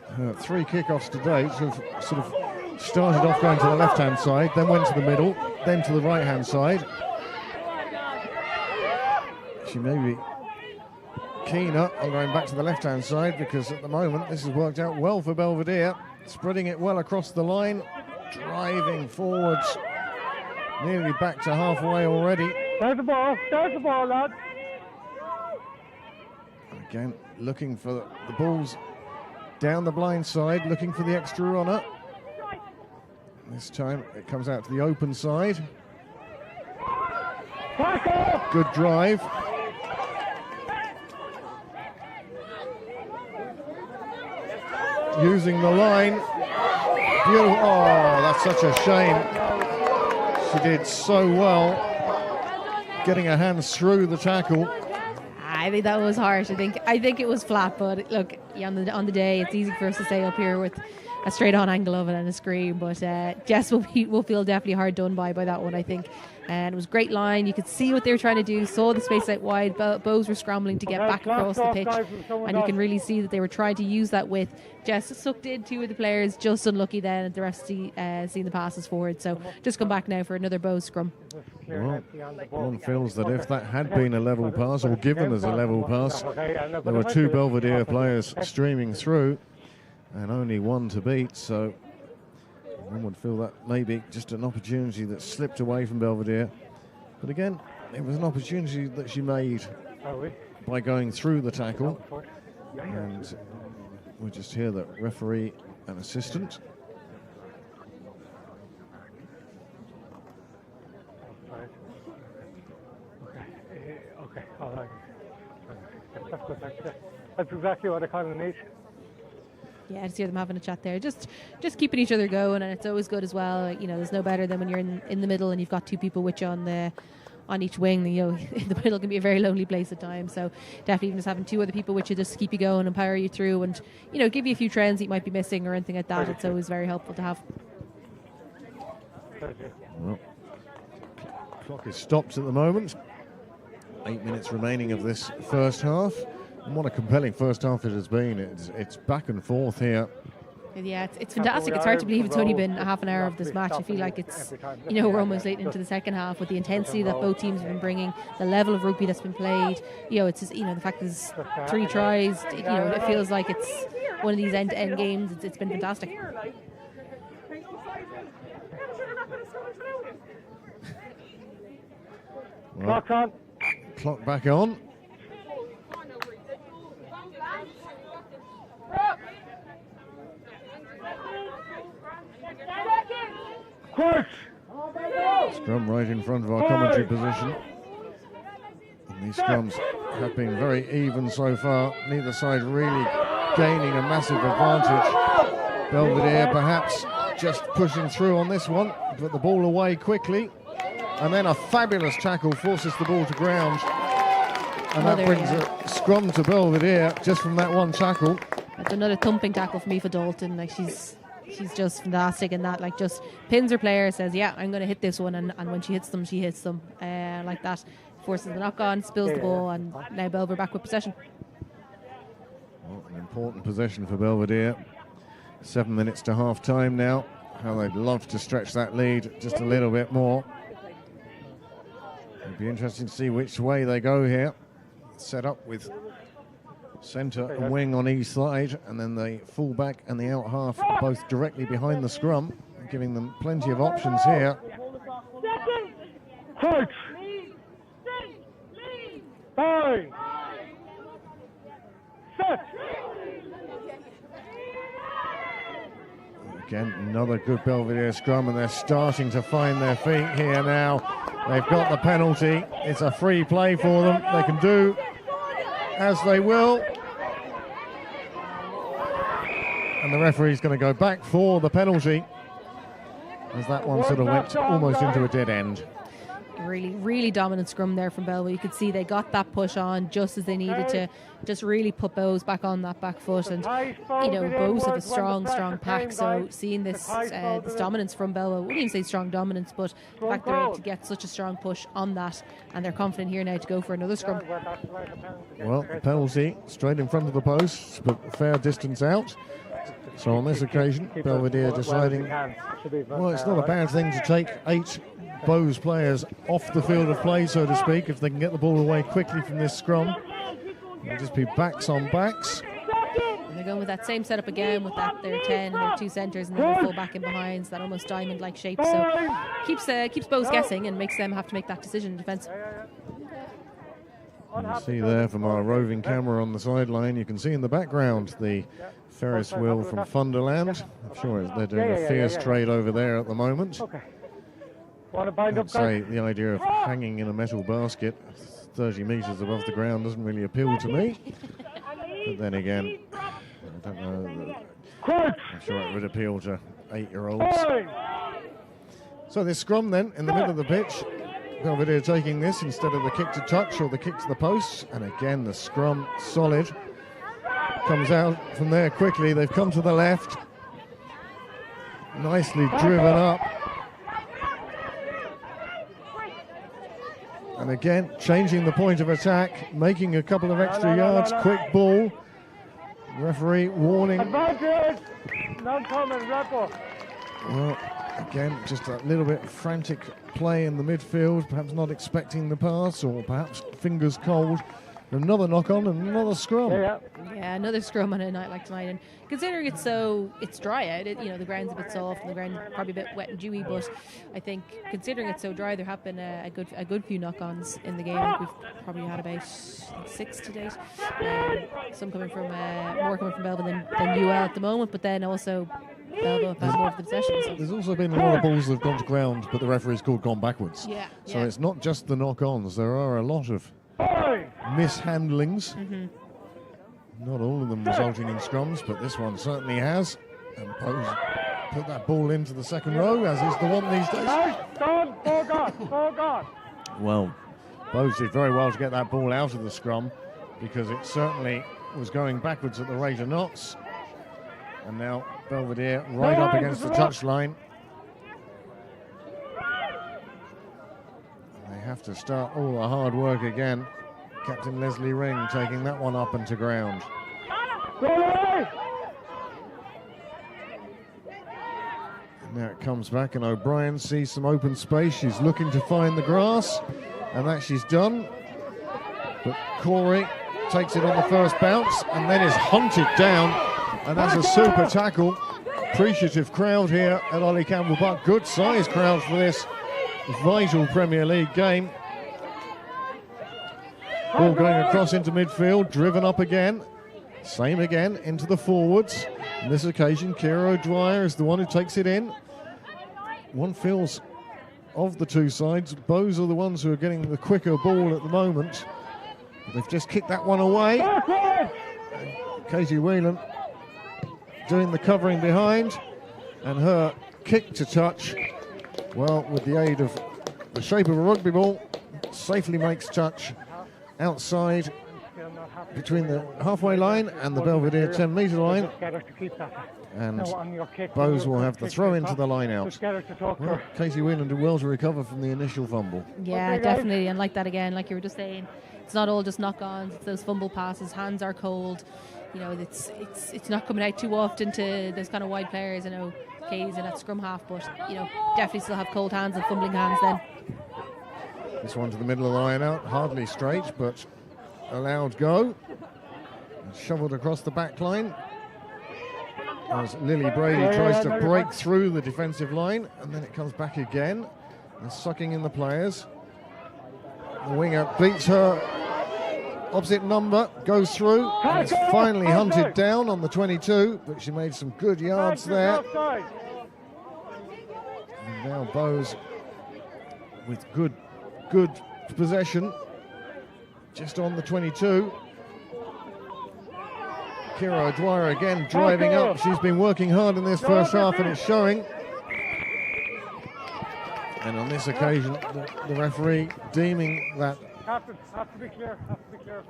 Speaker 2: Her 3 kickoffs to date have sort of started off going to the left-hand side, then went to the middle, then to the right-hand side. She may be keener on going back to the left-hand side because at the moment this has worked out well for Belvedere. Spreading it well across the line, driving forwards, nearly back to halfway already.
Speaker 4: There's the ball, lad.
Speaker 2: Again, looking for the balls down the blind side, looking for the extra runner. This time it comes out to the open side. Good drive. Using the line. Beautiful. Oh, that's such a shame. She did so well getting her hands through the tackle.
Speaker 3: I think that was harsh. I think it was flat, but look, on the day, it's easy for us to stay up here with a straight-on angle of it and a screen. But Jess will feel definitely hard done by that one, I think. And it was a great line. You could see what they were trying to do. Saw the space out wide. Bows were scrambling to get back across the pitch, and you can really see that they were trying to use that width. Jess sucked in 2 of the players, just unlucky then, and the rest seeing the passes forward. So just come back now for another Bows scrum.
Speaker 2: Well, one feels that if that had been a level pass, or given as a level pass, there were 2 Belvedere players streaming through and only 1 to beat, so one would feel that maybe just an opportunity that slipped away from Belvedere. But again, it was an opportunity that she made by going through the tackle. And we just hear that referee and assistant.
Speaker 4: Okay, all right. That's exactly what I kind of need.
Speaker 3: Yeah, to hear them having a chat there, just keeping each other going, and it's always good as well. You know, there's no better than when you're in the middle and you've got two people with you on each wing. You know, the middle can be a very lonely place at times. So definitely even just having two other people with you just to keep you going and power you through, and you know, give you a few trends that you might be missing or anything like that. It's always very helpful to have.
Speaker 2: Well, clock is stopped at the moment. 8 minutes remaining of this first half. And what a compelling first half it has been. It's back and forth here.
Speaker 3: Yeah, it's fantastic. It's hard to believe it's only been a half an hour of this match. I feel like it's, you know, we're almost late into the second half with the intensity that both teams have been bringing, the level of rugby that's been played. You know, it's just, you know, the fact there's 3 tries. You know, it feels like it's one of these end-to-end games. It's been fantastic.
Speaker 2: Well,
Speaker 4: Clock on.
Speaker 2: clock back on.
Speaker 4: Court.
Speaker 2: Scrum right in front of our commentary position. And these scrums have been very even so far. Neither side really gaining a massive advantage. Belvedere perhaps just pushing through on this one, put the ball away quickly. And then a fabulous tackle forces the ball to ground. And that brings a scrum to Belvedere just from that one tackle.
Speaker 3: That's another thumping tackle for me for Dalton. Like she's just fantastic in that. Like just pins her player, says, yeah, I'm going to hit this one. And when she hits them, she hits them like that. Forces the knock on, spills the ball, and now Belvedere back with possession.
Speaker 2: Well, an important possession for Belvedere. 7 minutes to half time now. How they'd love to stretch that lead just a little bit more. It'd be interesting to see which way they go here. Set up with centre and wing on each side, and then the full-back and the out half both directly behind the scrum, giving them plenty of options here.
Speaker 4: Court. 5. Set.
Speaker 2: Again, another good Belvedere scrum, and they're starting to find their feet here now. They've got the penalty. It's a free play for them. They can do as they will. And the referee's going to go back for the penalty, as that one sort of went almost into a dead end.
Speaker 3: Really, really dominant scrum there from Belvedere. You could see they got that push on just as they needed to, just really put Bows back on that back foot. And, you know, Bows have a strong pack. So seeing this dominance from Belvedere, I wouldn't even say strong dominance, but the fact they're able to get such a strong push on that, and they're confident here now to go for another scrum.
Speaker 2: Well, the penalty straight in front of the posts, but a fair distance out. So on this occasion, Belvedere deciding, well, it's not a bad thing to take 8 Bows players off the field of play, so to speak, if they can get the ball away quickly from this scrum. It'll just be backs on backs.
Speaker 3: And they're going with that same setup again with that their 10 and their 2 centres and then their full back in behind, so that almost diamond-like shape. So keeps Bows guessing and makes them have to make that decision in defence.
Speaker 2: You see there from our roving camera on the sideline, you can see in the background the Ferris wheel from Funderland. I'm sure they're doing a fierce trade over there at the moment. I'd say the idea of hanging in a metal basket 30 metres above the ground doesn't really appeal to me. But then again, I don't know. I'm sure it would appeal to 8-year-olds. So this scrum then in the middle of the pitch. Belvedere taking this instead of the kick to touch or the kick to the posts. And again, the scrum solid. Comes out from there quickly. They've come to the left. Nicely driven up. And again, changing the point of attack, making a couple of extra yards, quick ball. Referee warning.
Speaker 4: Advantage. Non-coming, repo.
Speaker 2: Well, again, just a little bit frantic play in the midfield, perhaps not expecting the pass, or perhaps fingers cold. Another knock on and another scrum.
Speaker 3: Yeah, another scrum on a night like tonight. And considering it's dry out, the ground's a bit soft and the ground probably a bit wet and dewy, but I think considering it's so dry, there have been a good few knock-ons in the game. I think we've probably had about 6 to date. Some coming from more coming from Belvedere than UL at the moment, but then also Belvedere have had more of the possession. So.
Speaker 2: There's also been a lot of balls that have gone to ground, but the referee's called gone backwards. So it's not just the knock-ons. There are a lot of mishandlings. Not all of them resulting in scrums, but this one certainly has. And Bowes put that ball into the second row, as is the one these days.
Speaker 4: Gone, ball gone.
Speaker 2: Well, Bowes did very well to get that ball out of the scrum, because it certainly was going backwards at the rate of knots. And now Belvedere right up against the touchline. They have to start all the hard work again. Captain Leslie Ring taking that one up and to ground. And now it comes back, and O'Brien sees some open space. She's looking to find the grass, and that she's done. But Corey takes it on the first bounce and then is hunted down, and that's a super tackle. Appreciative crowd here at Ollie Campbell Park. Good sized crowd for this vital Premier League game. Ball going across into midfield, driven up again. Same again into the forwards. On this occasion, Kira O'Dwyer is the one who takes it in. One feels of the two sides, Bowes are the ones who are getting the quicker ball at the moment. They've just kicked that one away. Katie Whelan doing the covering behind, and her kick to touch, well, with the aid of the shape of a rugby ball, safely makes touch outside between the halfway line and the Belvedere 10-metre line. And Bowes will have the throw into the line out. Well, Katie Whelan did well to recover from the initial fumble.
Speaker 3: Yeah, definitely, and like that again, like you were just saying, it's not all just knock-ons, it's those fumble passes, hands are cold. You know, it's not coming out too often to those kind of wide players, you know, Kays and at scrum half, but, you know, definitely still have cold hands and fumbling hands then.
Speaker 2: This one to the middle of the line out, hardly straight, but allowed go. And shoveled across the back line as Lily Brady tries to break through the defensive line, and then it comes back again and sucking in the players. The winger beats her opposite number, goes through, and it's finally hunted down on the 22, but she made some good yards there. And now Bowes with good possession, just on the 22. Kira O'Dwyer again driving up. She's been working hard in this first half, and it's showing. And on this occasion, the referee deeming that.
Speaker 4: Have to be clear for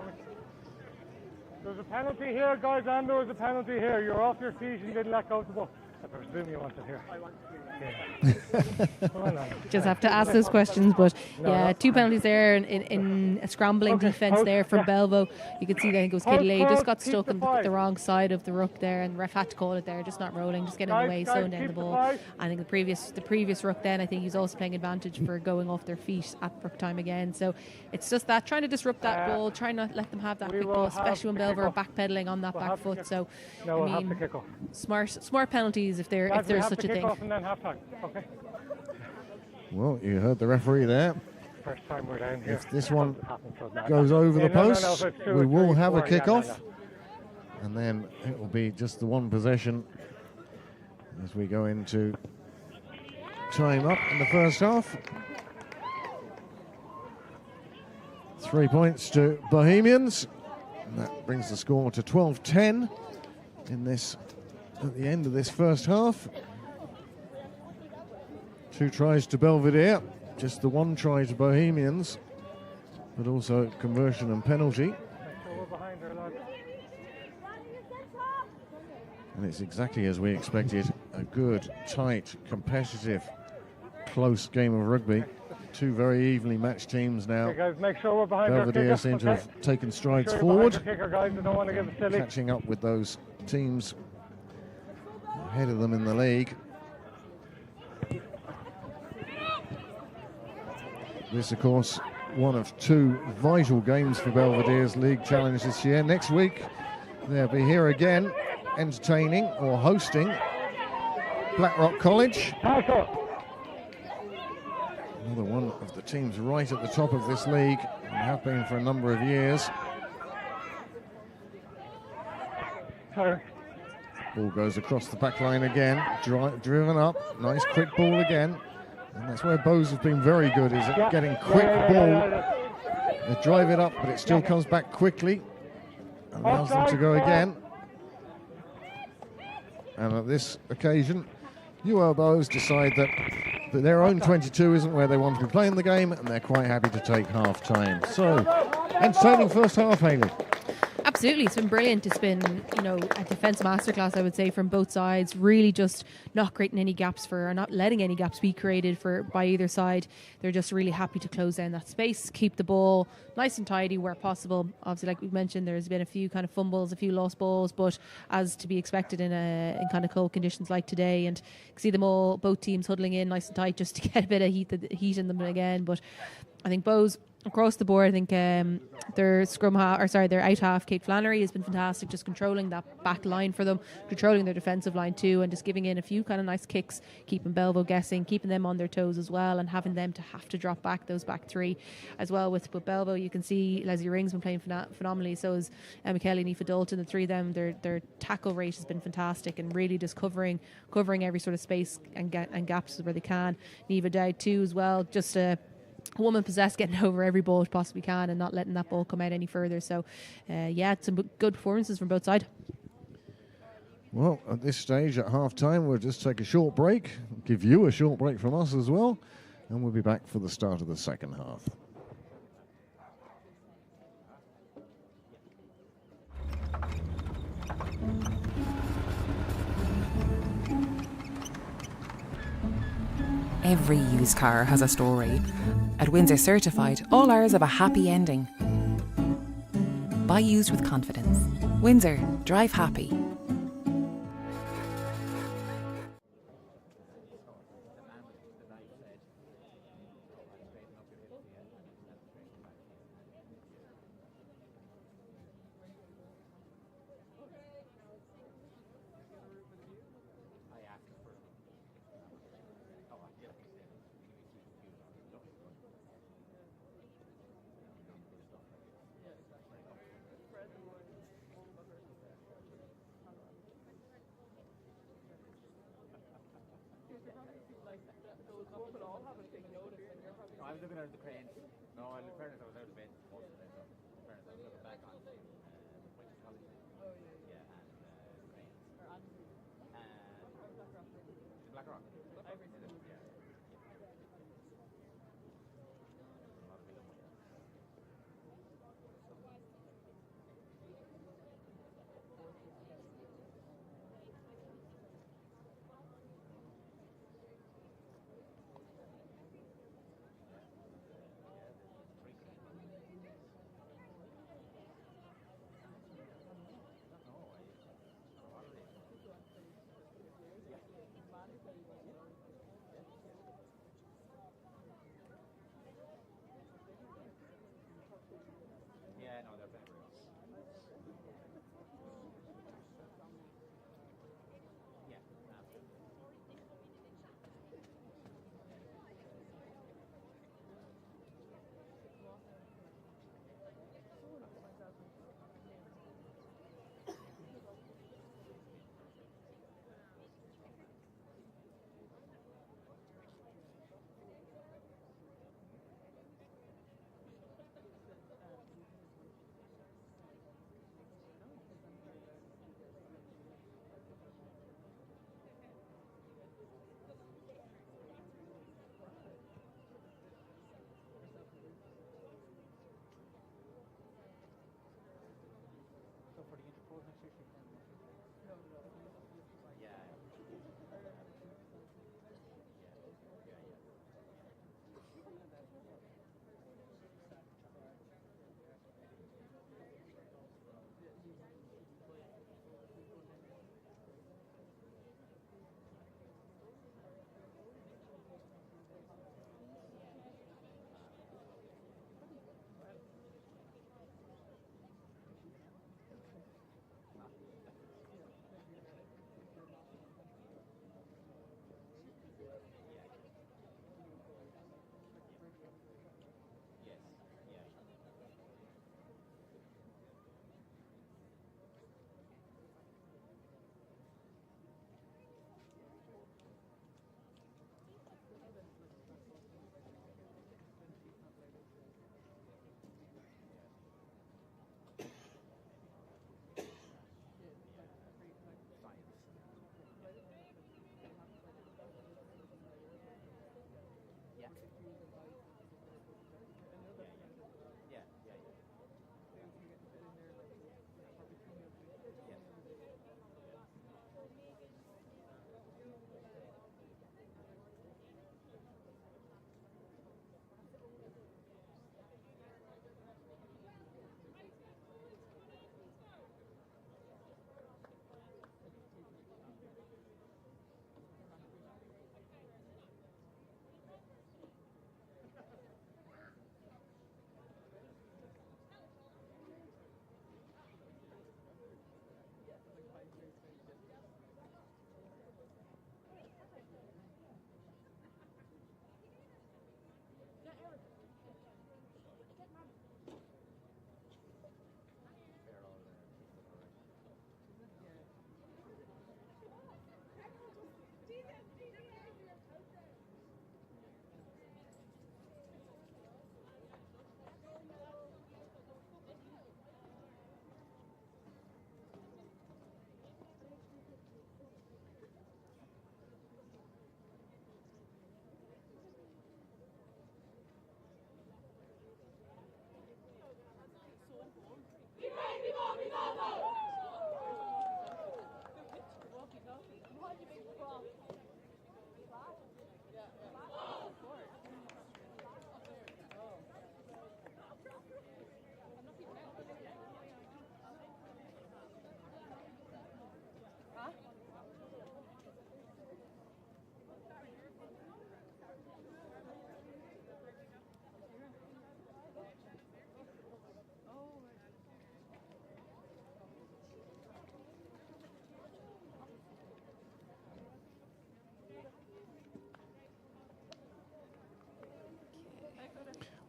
Speaker 4: me. There's a penalty here, guys, and there was a penalty here. You're off your feet and you didn't let go of the ball. I presume you want it here.
Speaker 3: Just have to ask those questions, but yeah, two penalties there in a scrambling defence there from Belvo. You could see that I think it was Katie Lay just got stuck on the wrong side of the ruck there, and the ref had to call it there, just not rolling, just getting in the way, slowing down the ball. I think the previous ruck then, I think he was also playing advantage for going off their feet at ruck time again. So it's just that, trying to disrupt that ball, trying not let them have that quick ball, especially when Belvo are backpedaling on that back foot. So I mean, smart penalties if there's such a thing.
Speaker 4: Okay.
Speaker 2: Well, you heard the referee there.
Speaker 4: First time we're down here.
Speaker 2: If this one goes over the post, we will have a kick-off. And then it will be just the one possession as we go into time up in the first half. 3 points to Bohemians. And that brings the score to 12-10 in this, at the end of this first half. 2 tries to Belvedere, just the 1 try to Bohemians, but also conversion and penalty. And it's exactly as we expected, a good, tight, competitive, close game of rugby. 2 very evenly matched teams now.
Speaker 4: Okay, guys, make sure we're behind
Speaker 2: Belvedere
Speaker 4: our
Speaker 2: seem to have taken strides forward,
Speaker 4: want to
Speaker 2: catching up with those teams ahead of them in the league. This, of course, one of 2 vital games for Belvedere's league challenge this year. Next week, they'll be here again, entertaining or hosting Blackrock College. Another one of the teams right at the top of this league, and have been for a number of years. Ball goes across the back line again, driven up, nice quick ball again. And that's where Bowes have been very good, is at getting quick ball. They drive it up, but it still comes back quickly. allows them to go again. And at this occasion, UL Bohs decide that their own 22 isn't where they want to be playing the game, and they're quite happy to take half time. So, entertaining first half, Hayley.
Speaker 3: Absolutely, it's been brilliant. It's been, a defence masterclass, I would say, from both sides. Really, just not creating any gaps or not letting any gaps be created by either side. They're just really happy to close down that space, keep the ball nice and tidy where possible. Obviously, like we mentioned, there's been a few kind of fumbles, a few lost balls, but as to be expected in kind of cold conditions like today, and you can see them all, both teams huddling in nice and tight just to get a bit of heat in them again. But I think Bohs, across the board, I think their their out half, Kate Flannery, has been fantastic, just controlling that back line for them, controlling their defensive line too, and just giving in a few kind of nice kicks, keeping Belvo guessing, keeping them on their toes as well, and having them to have to drop back those back three as well. With Belvo, you can see Leslie Ring's been playing phenomenally, so is Emma Kelly and Aoife Dalton. The three of them, their tackle rate has been fantastic, and really just covering every sort of space and gaps where they can. Neva Dowd too as well, just a woman possessed, getting over every ball she possibly can and not letting that ball come out any further. So some good performances from both sides.
Speaker 2: Well, at this stage at half time, we'll just take a short break, give you a short break from us as well, and we'll be back for the start of the second half.
Speaker 1: Every used car has a story. At Windsor Certified, all ours have a happy ending. Buy used with confidence. Windsor, drive happy.
Speaker 7: I was looking at the cranes. No, in fairness, I was out of bed most of the day. So, in fairness, I was looking back on the Winter College. Yeah, and cranes. And Black Rock. Yeah.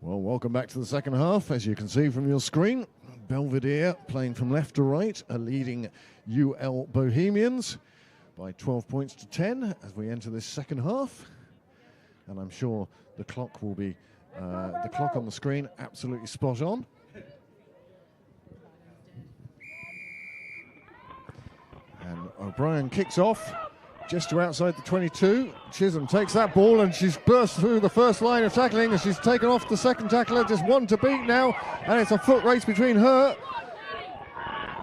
Speaker 2: Well, welcome back to the second half. As you can see from your screen, Belvedere playing from left to right are leading UL Bohemians by 12 points to 10 as we enter this second half. And I'm sure the clock will be, the clock on the screen, absolutely spot on. And O'Brien kicks off just to outside the 22. Chisholm takes that ball and she's burst through the first line of tackling and she's taken off the second tackler, just one to beat now, and it's a foot race between her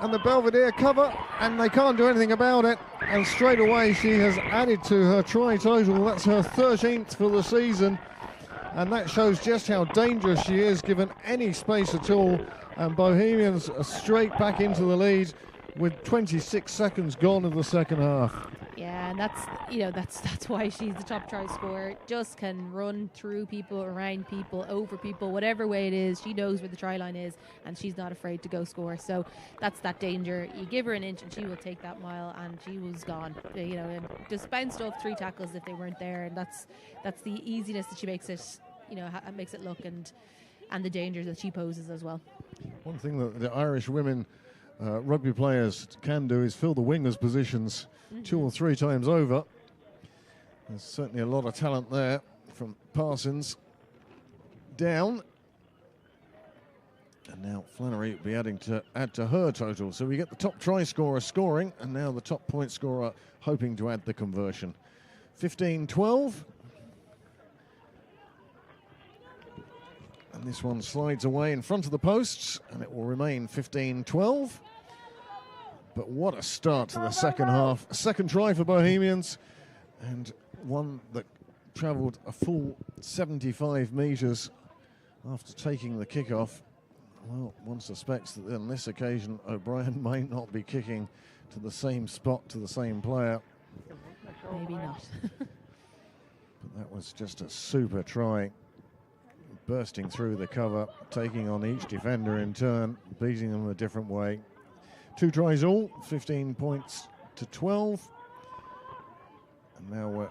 Speaker 2: and the Belvedere cover, and they can't do anything about it, and straight away she has added to her try total. That's her 13th for the season, and that shows just how dangerous she is given any space at all, and Bohemians are straight back into the lead with 26 seconds gone of the second half.
Speaker 3: Yeah, and that's why she's the top try scorer. Just can run through people, around people, over people, whatever way it is. She knows where the try line is, and she's not afraid to go score. So that's that danger. You give her an inch, and she will take that mile. And she was gone. And just bounced off 3 tackles if they weren't there. And that's the easiness that she makes it. Makes it look, and the dangers that she poses as well.
Speaker 2: One thing that the Irish women rugby players can do is fill the wingers' positions 2 or 3 times over. There's certainly a lot of talent there from Parsons down. And now Flannery will be add to her total. So we get the top try scorer scoring, and now the top point scorer hoping to add the conversion. 15-12. And this one slides away in front of the posts, and it will remain 15-12. But what a start to the second half. A second try for Bohemians, and one that travelled a full 75 metres after taking the kickoff. Well, one suspects that on this occasion O'Brien may not be kicking to the same spot, to the same player.
Speaker 3: Maybe not.
Speaker 2: But that was just a super try. Bursting through the cover, taking on each defender in turn, beating them a different way. 2 tries all, 15 points to 12. And now we're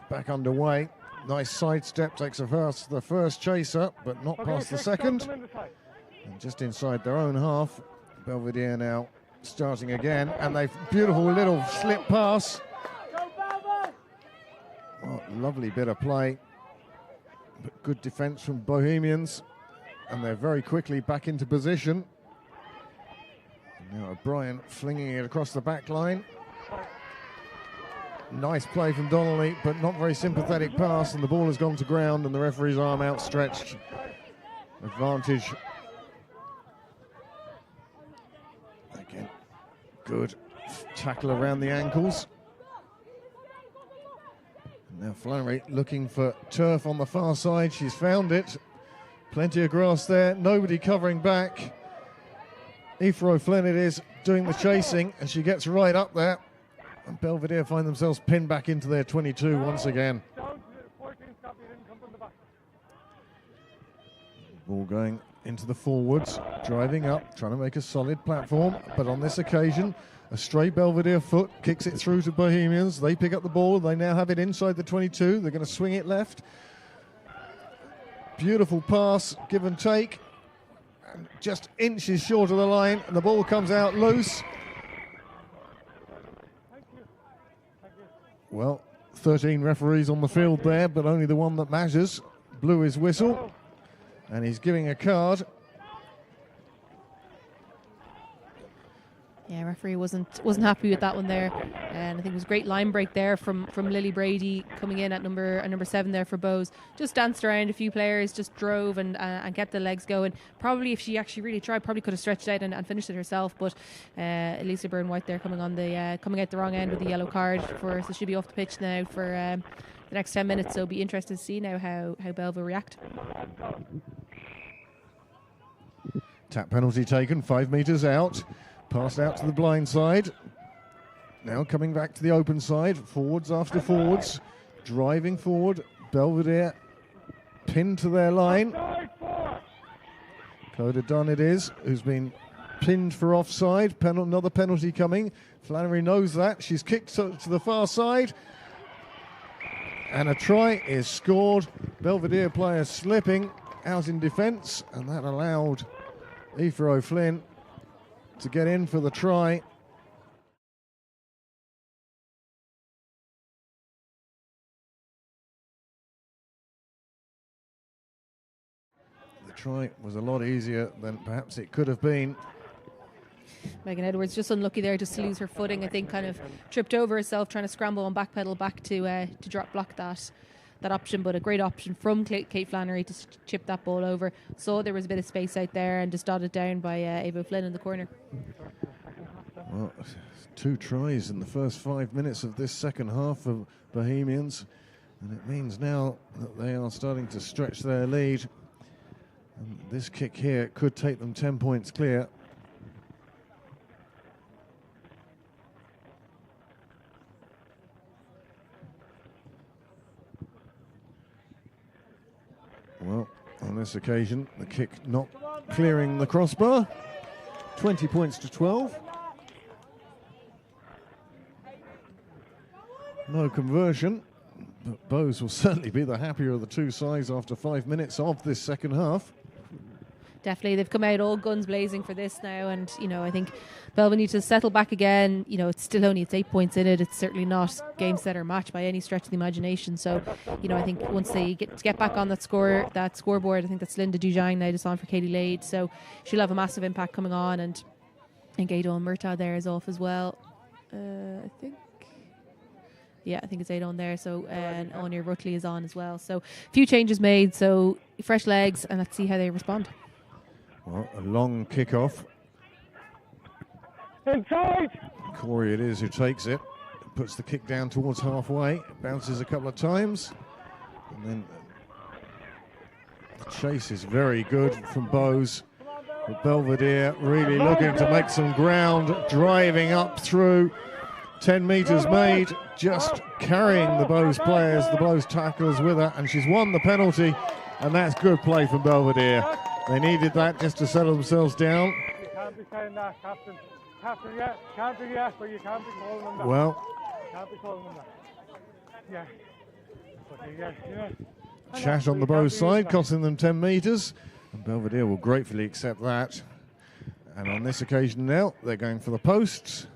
Speaker 2: back underway. Nice sidestep, takes the first chaser, but not past the second. And just inside their own half, Belvedere now starting again, and they've beautiful little slip pass. Oh, lovely bit of play. But good defence from Bohemians, and they're very quickly back into position. And now O'Brien flinging it across the back line. Nice play from Donnelly, but not very sympathetic pass, and the ball has gone to ground, and the referee's arm outstretched. Advantage. Again, good tackle around the ankles. Now Flannery looking for turf on the far side. She's found it. Plenty of grass there. Nobody covering back. Aoife O'Flynn it is doing the chasing, and she gets right up there. And Belvedere find themselves pinned back into their 22 once again. Ball going into the forwards, driving up, trying to make a solid platform. But on this occasion, a stray Belvedere foot kicks it through to Bohemians. They pick up the ball. They now have it inside the 22. They're going to swing it left. Beautiful pass, give and take. And just inches short of the line, and the ball comes out loose. Well, 13 referees on the field there, but only the one that matters blew his whistle, and he's giving a card.
Speaker 3: Yeah, referee wasn't happy with that one there, and I think it was a great line break there from Lily Brady coming in at number 7 there for Bows. Just danced around a few players, just drove and kept the legs going. Probably if she actually really tried, probably could have stretched out and finished it herself. But Elisa Byrne-White there coming out the wrong end with the yellow card so she'll be off the pitch now for the next 10 minutes. So it'll be interesting to see now how Belva react.
Speaker 2: Tap penalty taken, 5 metres out. Passed out to the blind side. Now coming back to the open side. Forwards after forwards. Driving forward. Belvedere pinned to their line. Clodagh Dunn it is, who's been pinned for offside. Another penalty coming. Flannery knows that. She's kicked to the far side. And a try is scored. Belvedere player slipping. out in defence, and that allowed Aoife O'Flynn to get in for the try. The try was a lot easier than perhaps it could have been.
Speaker 3: Megan Edwards just unlucky there just to lose her footing. I think kind of tripped over herself trying to scramble and backpedal back to drop block that option, but a great option from Kate Flannery to chip that ball over. So there was a bit of space out there and just dotted down by Ava Flynn in the corner.
Speaker 2: Well, 2 tries in the first 5 minutes of this second half of Bohemians, and it means now that they are starting to stretch their lead. And this kick here could take them 10 points clear. Well, on this occasion, the kick not clearing the crossbar. 20 points to 12. No conversion, but Bows will certainly be the happier of the two sides after 5 minutes of this second half.
Speaker 3: Definitely, they've come out all guns blazing for this now, and I think Belvedere needs to settle back again. It's still only 8 points in it. It's certainly not game, set, or match by any stretch of the imagination. So, I think once they get back on that scoreboard, I think that's Linda Dujang now just on for Katie Lade. So she'll have a massive impact coming on, and I think Adon Murtagh there is off as well. I think it's Adon there. So and Anya Rutley is on as well. So a few changes made. So fresh legs, and let's see how they respond.
Speaker 2: Well, a long kick-off.
Speaker 4: Inside!
Speaker 2: Corey it is who takes it. Puts the kick down towards halfway. Bounces a couple of times. And then the chase is very good from Bowes. But Belvedere really looking to make some ground. Driving up through. 10 metres made. Just carrying the Bowes players, the Bowes tacklers with her. And she's won the penalty. And that's good play from Belvedere. They needed that just to settle themselves down.
Speaker 4: You can't be saying that, Captain. Captain, yeah, can't be yes, but you can't be calling them that.
Speaker 2: Well,
Speaker 4: Can't be calling them that. Yeah.
Speaker 2: Chat on the Bowes side, costing them 10 metres. And Belvedere will gratefully accept that. And on this occasion now, they're going for the posts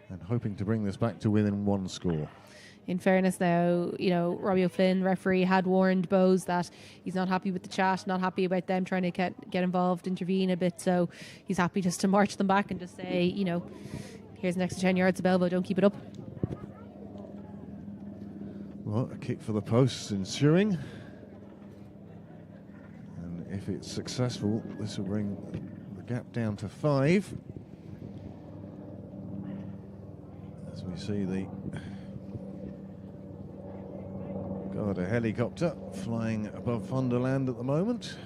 Speaker 2: and hoping to bring this back to within 1 score.
Speaker 3: In fairness now, Robbie O'Flynn, referee, had warned Bowes that he's not happy with the chat, not happy about them trying to get involved, intervene a bit. So he's happy just to march them back and just say, here's an extra 10 yards of elbow, don't keep it up.
Speaker 2: Well, a kick for the posts ensuing. And if it's successful, this will bring the gap down to 5. As we see the Garda helicopter flying above Funderland at the moment.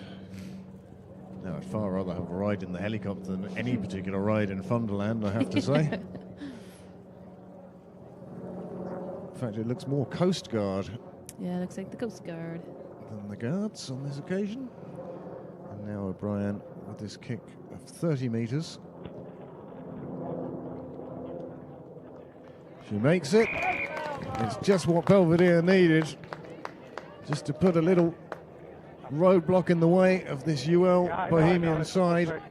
Speaker 2: Now, I'd far rather have a ride in the helicopter than any particular ride in Funderland, I have to say. In fact, it looks more Coast Guard.
Speaker 3: Yeah, it looks like the Coast Guard.
Speaker 2: Than the Guards on this occasion. And now O'Brien with this kick of 30 metres. She makes it. It's just what Belvedere needed. Just to put a little roadblock in the way of this UL Bohemian side.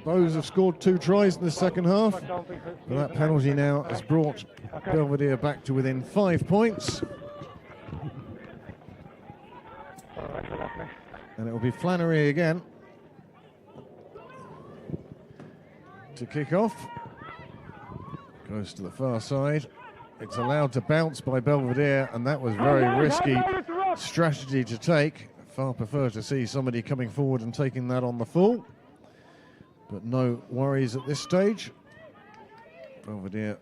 Speaker 2: Bowes have scored 2 tries in the second half. But that penalty now has brought Belvedere back to within 5 points. And it will be Flannery again to kick off. Goes to the far side. It's allowed to bounce by Belvedere, and that was very risky strategy to take. Far prefer to see somebody coming forward and taking that on the full. But no worries at this stage. Belvedere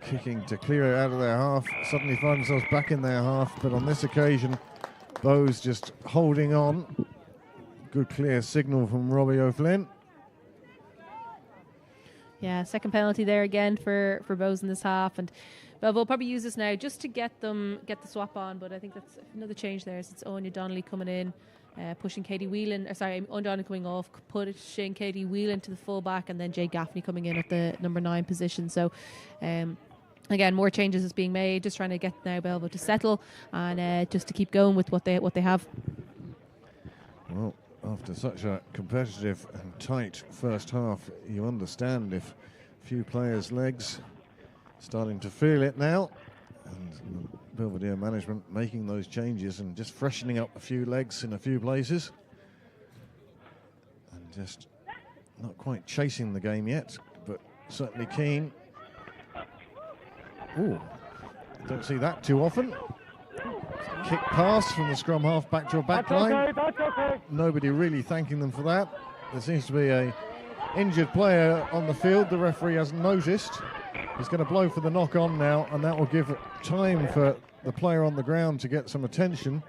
Speaker 2: kicking to clear it out of their half. Suddenly find themselves back in their half, but on this occasion, Bowes just holding on. Good clear signal from Robbie O'Flynn.
Speaker 3: Yeah, second penalty there again for Bowes in this half, and Belvo will probably use this now just to get the swap on. But I think that's another change there. So it's Anya Donnelly coming in, pushing Katie Whelan. Anya Donnelly coming off, pushing Katie Whelan to the full back, and then Jay Gaffney coming in at the number 9 position. So again, more changes is being made, just trying to get now Belvo to settle and just to keep going with what they have.
Speaker 2: Well, after such a competitive and tight first half, you understand if a few players' legs starting to feel it now, and Belvedere management making those changes and just freshening up a few legs in a few places, and just not quite chasing the game yet, but certainly keen. Ooh, don't see that too often. Kick pass from the scrum half back to a back line.
Speaker 4: That's okay.
Speaker 2: Nobody really thanking them for that. There seems to be a injured player on the field. The referee hasn't noticed. He's going to blow for the knock-on now, and that will give time for the player on the ground to get some attention.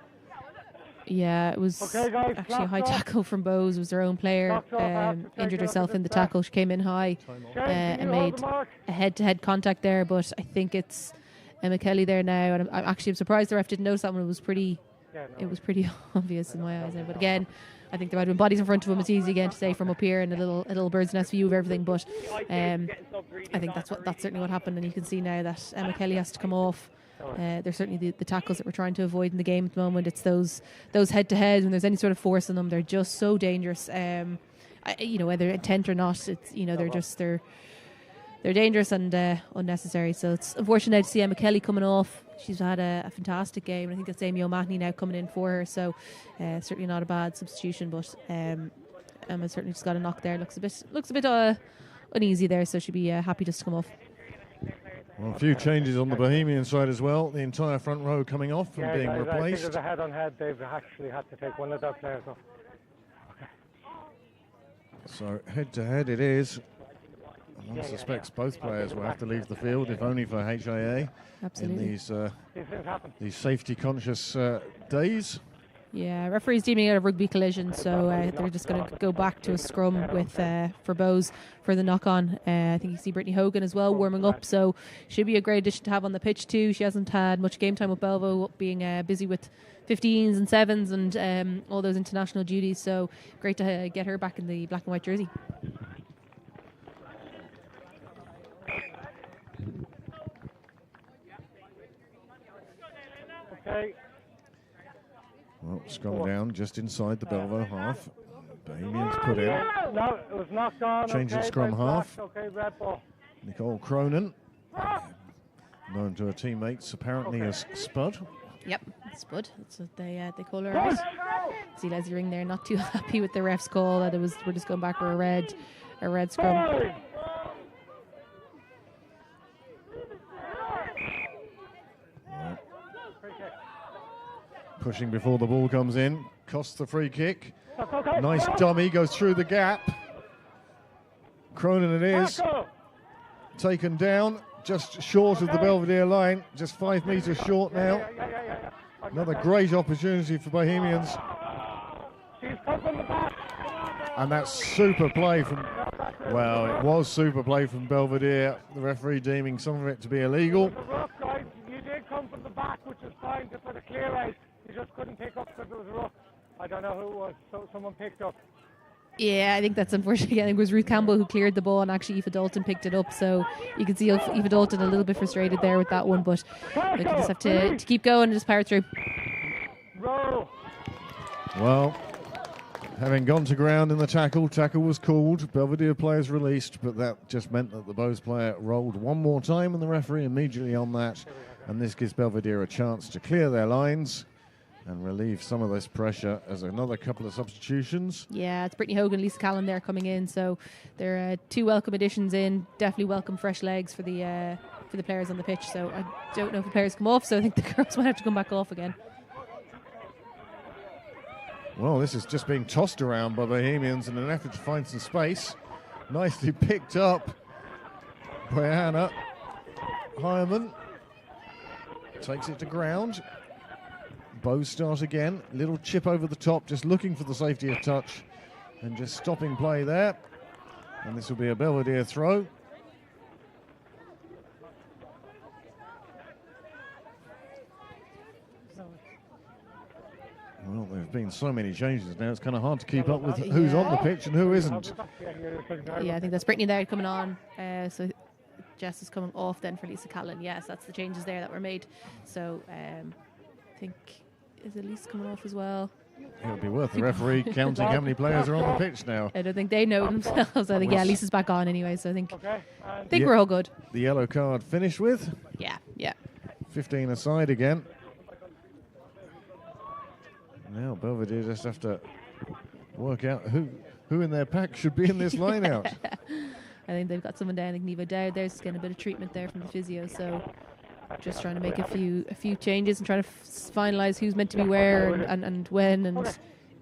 Speaker 3: Yeah, it was
Speaker 4: Okay, guys,
Speaker 3: actually a high
Speaker 4: clock's off.
Speaker 3: tackle from Bowes. It was their own player,
Speaker 4: Clock's off. I have to take
Speaker 3: injured
Speaker 4: it
Speaker 3: herself
Speaker 4: after
Speaker 3: in the
Speaker 4: this back.
Speaker 3: tackle. She came in high
Speaker 4: Shane, can
Speaker 3: and
Speaker 4: you hold
Speaker 3: made
Speaker 4: the mark?
Speaker 3: a head-to-head contact there, but I think it's Emma Kelly there now, and I'm surprised the ref didn't notice that one. It was pretty obvious in my eyes now. But again, I think there might have been bodies in front of him. It's easy again to say from up here and a little bird's nest view of everything, but I think that's certainly what happened, and you can see now that Emma Kelly has to come off. There's certainly the tackles that we're trying to avoid in the game at the moment. It's those head-to-heads when there's any sort of force in them. They're just so dangerous. Whether intent or not, it's they're dangerous and unnecessary. So it's unfortunate to see Emma Kelly coming off. She's had a fantastic game. I think it's Amy O'Mahony now coming in for her. So certainly not a bad substitution, but Emma certainly just got a knock there. Looks a bit uneasy there. So she'd be happy just to come off.
Speaker 2: Well, a few changes on the Bohemian side as well. The entire front row coming off and being
Speaker 4: guys, I think
Speaker 2: replaced.
Speaker 4: there's a head-on-head. They've actually had to take one of their players off.
Speaker 2: So head-to-head it is. One suspects both players will have to leave the field, if only for HIA.
Speaker 3: Absolutely.
Speaker 2: In
Speaker 4: These things happen.
Speaker 2: these safety-conscious days.
Speaker 3: Yeah, referee's deeming it a rugby collision, so they're just going to go back to a scrum with for Bowes for the knock-on. I think you see Brittany Hogan as well warming up, so should be a great addition to have on the pitch too. She hasn't had much game time with Belvo, being busy with 15s and 7s and all those international duties, so great to get her back in the black and white jersey.
Speaker 4: Okay.
Speaker 2: Well, scrum down just inside the Belvo half. Bohemians put in.
Speaker 4: No, it was knocked on.
Speaker 2: Changing
Speaker 4: okay,
Speaker 2: scrum
Speaker 4: red
Speaker 2: half.
Speaker 4: flag, okay, red ball.
Speaker 2: Nicole Cronin, known to her teammates apparently as Spud.
Speaker 3: Yep, Spud. That's what they call her. Right? See Leslie Ring there, not too happy with the ref's call that we're just going back for a red scrum.
Speaker 2: Pushing before the ball comes in, costs the free kick. Nice dummy, goes through the gap. Cronin it is. Taken down, just short of the Belvedere line, just 5 metres short now. Another great opportunity for Bohemians. And that's super play from, well, it was super play from Belvedere. The referee deeming some of it to be illegal.
Speaker 4: Guys, you did come from the back, which is fine for the clear out. You just couldn't pick up because it was rough. I don't know who it was, so someone picked up.
Speaker 3: Yeah, I think that's unfortunate. I think it was Ruth Campbell who cleared the ball, and actually Aoife Dalton picked it up. So you can see Aoife Dalton a little bit frustrated there with that one, but they just have to keep going and just power through.
Speaker 4: Roll.
Speaker 2: Well, having gone to ground in the tackle was called. Belvedere players released, but that just meant that the Bows player rolled one more time, and the referee immediately on that. And this gives Belvedere a chance to clear their lines and relieve some of this pressure as another couple of substitutions.
Speaker 3: Yeah, it's Brittany Hogan, Lisa Callan there coming in, so there are two welcome additions in. Definitely welcome fresh legs for the players on the pitch. So I don't know if the players come off, so I think the girls might have to come back off again.
Speaker 2: Well, this is just being tossed around by Bohemians in an effort to find some space. Nicely picked up by Hannah Hyman. Takes it to ground. Bows start again. Little chip over the top, just looking for the safety of touch and just stopping play there. And this will be a Belvedere throw. Well, there have been so many changes now, it's kind of hard to keep up with who's on the pitch and who isn't.
Speaker 3: Yeah, I think that's Brittany there coming on. So Jess is coming off then for Lisa Callan. Yes, that's the changes there that were made. So I think, is Elise coming off as well?
Speaker 2: It would be worth the referee counting how many players are on the pitch now.
Speaker 3: I don't think they know themselves. I think, yeah, Lisa's back on anyway, so I think
Speaker 2: Yeah.
Speaker 3: we're all good.
Speaker 2: The yellow card finished with.
Speaker 3: Yeah.
Speaker 2: 15 aside again. Now Belvedere just have to work out who in their pack should be in this line out.
Speaker 3: I think they've got someone down, like Neva Dowd. There's getting a bit of treatment there from the physio, so just trying to make a few changes and trying to finalise who's meant to be where and when, and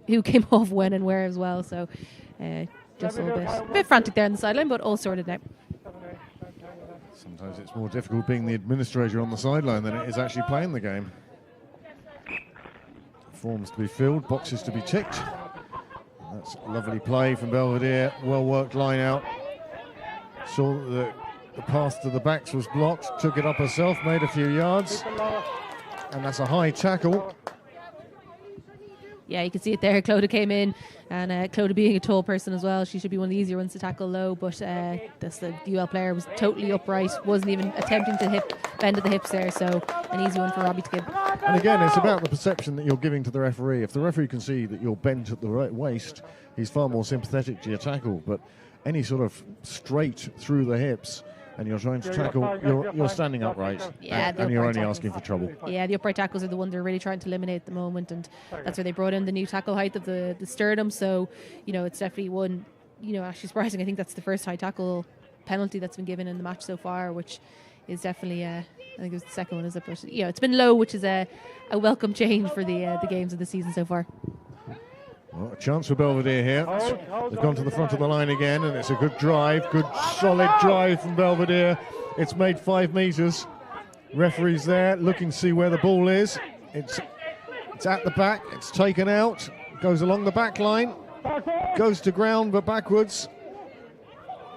Speaker 3: who came off when and where as well. So just a bit frantic there on the sideline, but all sorted now.
Speaker 2: Sometimes it's more difficult being the administrator on the sideline than it is actually playing the game. Forms to be filled, boxes to be ticked. That's a lovely play from Belvedere. Well worked line out. Saw that the path to the backs was blocked, took it up herself, made a few yards. And that's a high tackle.
Speaker 3: Yeah, you can see it there. Clodagh came in, and Clodagh being a tall person as well, she should be one of the easier ones to tackle low, but the UL player was totally upright, wasn't even attempting to bend at the hips there, so an easy one for Robbie to give.
Speaker 2: And again, it's about the perception that you're giving to the referee. If the referee can see that you're bent at the right waist, he's far more sympathetic to your tackle, but any sort of straight through the hips and you're trying to tackle, you're standing upright, and you're only asking for trouble.
Speaker 3: Yeah, the upright tackles are the ones they're really trying to eliminate at the moment, and that's where they brought in the new tackle height of the sternum. So, it's definitely one, actually surprising. I think that's the first high tackle penalty that's been given in the match so far, which is definitely, I think it was the second one, is it? But, it's been low, which is a welcome change for the games of the season so far.
Speaker 2: Well, a chance for Belvedere here. They've gone to the front of the line again, and it's a good drive, good solid drive from Belvedere. It's made 5 metres. Referee's there, looking to see where the ball is. It's at the back, it's taken out, goes along the back line, goes to ground but backwards.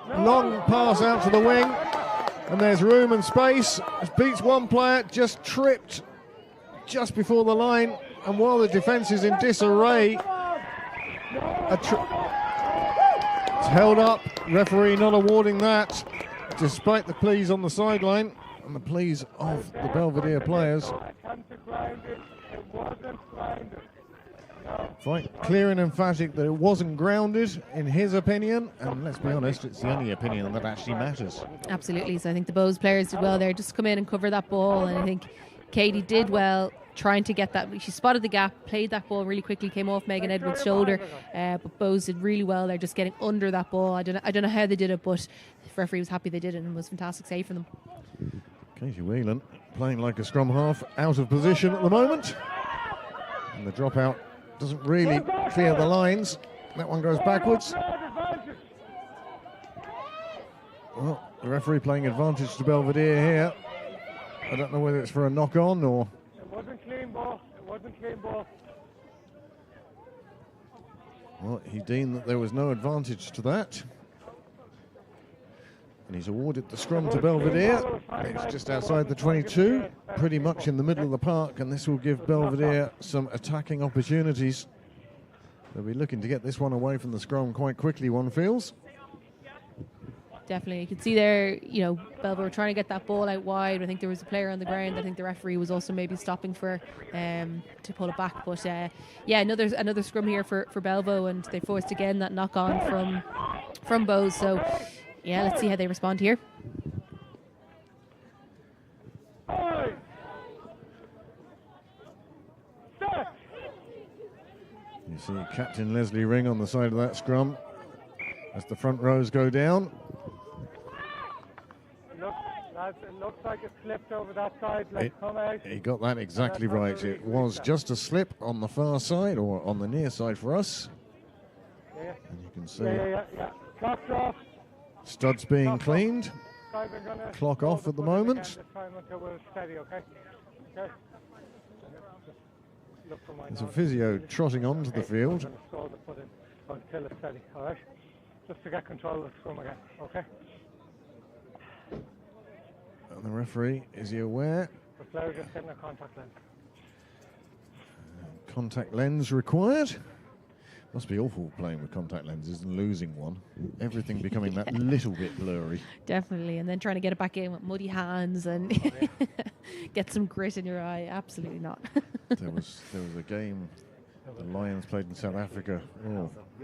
Speaker 2: Long pass out to the wing, and there's room and space. Beats one player, just tripped just before the line, and while the defence is in disarray, it's held up. Referee not awarding that, despite the pleas on the sideline and the pleas of the Belvedere players. Quite clear and emphatic that it wasn't grounded, in his opinion, and let's be honest, it's the only opinion that actually matters.
Speaker 3: Absolutely. So I think the Bows players did well there, just come in and cover that ball, and I think Katie did well trying to get that. She spotted the gap, played that ball really quickly, came off Megan Edwards' shoulder, but Bows did really well there, just getting under that ball. I don't know how they did it, but the referee was happy they did it, and it was a fantastic save from them.
Speaker 2: Katie Whelan playing like a scrum half, out of position at the moment, and the dropout doesn't really clear the lines. That one goes backwards. Well, the referee playing advantage to Belvedere here. I don't know whether it's for a knock-on or...
Speaker 4: It wasn't clean ball. It wasn't clean ball.
Speaker 2: Well, he deemed that there was no advantage to that. And he's awarded the scrum to Belvedere. It's just outside the 22, pretty much in the middle of the park, and this will give Belvedere some attacking opportunities. They'll be looking to get this one away from the scrum quite quickly, one feels.
Speaker 3: Definitely. You can see there, Belvedere trying to get that ball out wide. I think there was a player on the ground. I think the referee was also maybe stopping to pull it back. But another scrum here for Belvo, and they forced again that knock on from Bows. So yeah, let's see how they respond here.
Speaker 2: You see Captain Leslie Ring on the side of that scrum as the front rows go down.
Speaker 4: It looks like it slipped over that side. Come out.
Speaker 2: He got that exactly right. It was just a slip on the far side, or on the near side for us.
Speaker 4: Yeah.
Speaker 2: And you can see
Speaker 4: Clock's off.
Speaker 2: studs being cleaned. Clock off at the moment. There's a physio trotting onto the field.
Speaker 4: Until it's steady, all right? Just to get control of the scrum again, okay?
Speaker 2: And the referee, is he aware?
Speaker 4: The player just getting a contact lens.
Speaker 2: Contact lens required. Must be awful playing with contact lenses and losing one. Everything becoming that little bit blurry.
Speaker 3: Definitely. And then trying to get it back in with muddy hands and get some grit in your eye. Absolutely not.
Speaker 2: There was a game the Lions played in South Africa,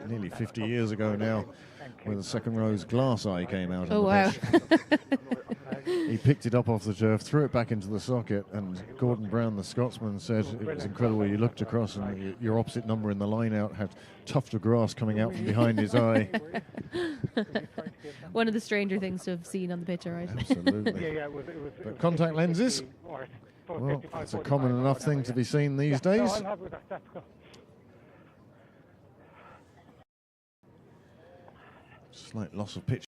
Speaker 2: nearly 50 years ago now, where the second row's glass eye came out on the pitch. He picked it up off the turf, threw it back into the socket, and Gordon Brown, the Scotsman, said it was incredible. You looked across and your opposite number in the line out had tuft of grass coming out from behind his eye.
Speaker 3: One of the stranger things to have seen on the pitch, right?
Speaker 2: Absolutely. But contact lenses, well, it's a common enough thing to be seen these days. Slight loss of pitch.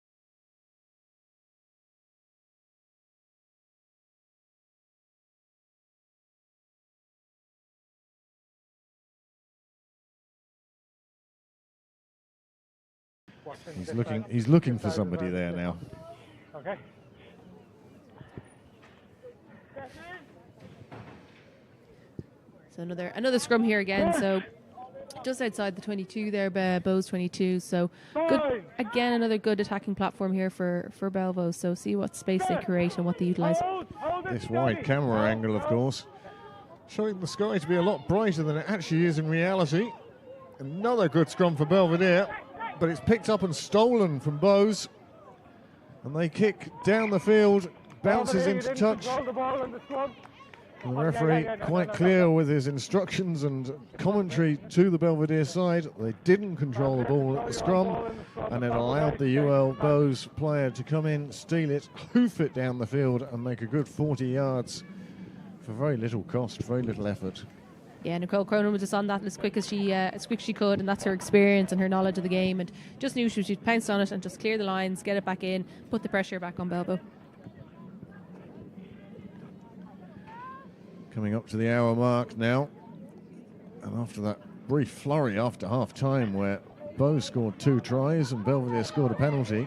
Speaker 2: He's looking for somebody there now.
Speaker 4: Okay.
Speaker 3: So another scrum here again. So just outside the 22 there, Bowes 22. So good again, another good attacking platform here for Belvo. So see what space they create and what they utilise.
Speaker 2: This wide camera angle, of course, showing the sky to be a lot brighter than it actually is in reality. Another good scrum for Belvedere, but it's picked up and stolen from Bowes. And they kick down the field, bounces into touch. The referee quite clear with his instructions and commentary to the Belvedere side. They didn't control the ball at the scrum, and it allowed the UL Bowes player to come in, steal it, hoof it down the field and make a good 40 yards for very little cost, very little effort.
Speaker 3: Yeah, Nicole Cronin was just on that as quick as she could, and that's her experience and her knowledge of the game, and just knew she pounced on it and just clear the lines, get it back in, put the pressure back on Belvo.
Speaker 2: Coming up to the hour mark now, and after that brief flurry after half-time where Bowes scored 2 tries and Belvedere scored a penalty,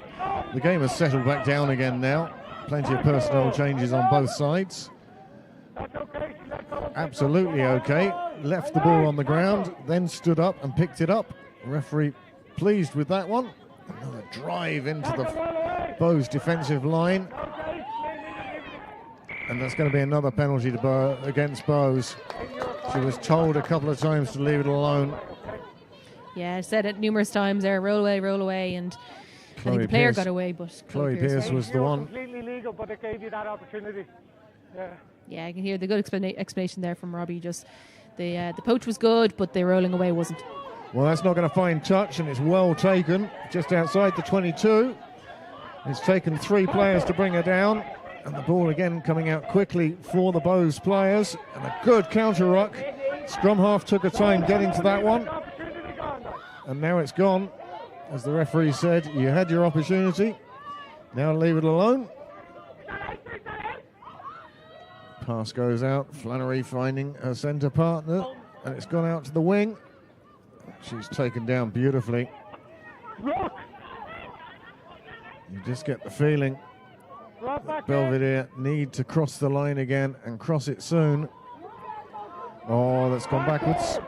Speaker 2: the game has settled back down again now. Plenty of personnel changes on both sides. Absolutely okay. Left the ball on the ground, then stood up and picked it up. Referee pleased with that one. Another drive into the Bowes defensive line. And that's going to be another penalty to against Bowes. She was told a couple of times to leave it alone.
Speaker 3: Yeah, I said it numerous times there, roll away, and I think the player got away, but
Speaker 2: Chloe Pearce was the one.
Speaker 4: Completely legal, but it gave you that opportunity.
Speaker 3: Yeah, I can hear the good explanation there from Robbie. Just the poach was good, but the rolling away wasn't.
Speaker 2: Well, that's not going to find touch, and it's well taken, just outside the 22. It's taken 3 players to bring her down. And the ball again coming out quickly for the Bowes players. And a good counter-ruck. Scrum half took a time getting to that one. And now it's gone. As the referee said, you had your opportunity. Now leave it alone. Pass goes out. Flannery finding her centre partner. And it's gone out to the wing. She's taken down beautifully. You just get the feeling Belvedere need to cross the line again and cross it soon. Oh, that's gone backwards.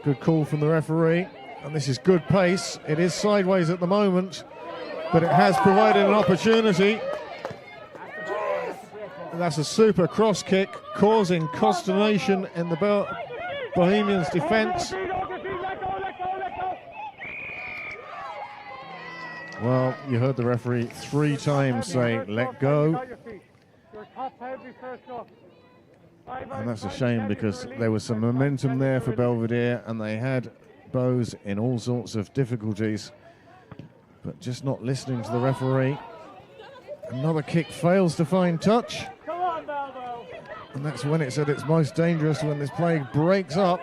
Speaker 2: Good call from the referee, and this is good pace. It is sideways at the moment, but it has provided an opportunity. And that's a super cross kick, causing consternation in the Bohemians' defence. Well, you heard the referee 3 times say, let go. And that's a shame because there was some momentum there for Belvedere and they had Bowes in all sorts of difficulties. But just not listening to the referee. Another kick fails to find touch. And that's when it's at its most dangerous, when this play breaks up.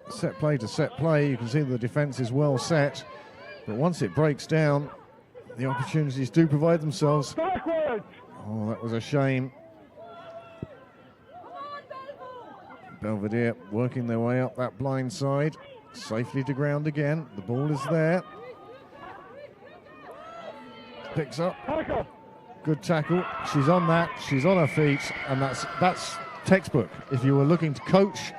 Speaker 2: Set play to set play, you can see the defence is well set, but once it breaks down, the opportunities do provide themselves. Oh, that was a shame. Belvedere working their way up that blind side, safely to ground again. The ball is there. Picks up. Good tackle. She's on that. She's on her feet, and that's textbook. If you were looking to coach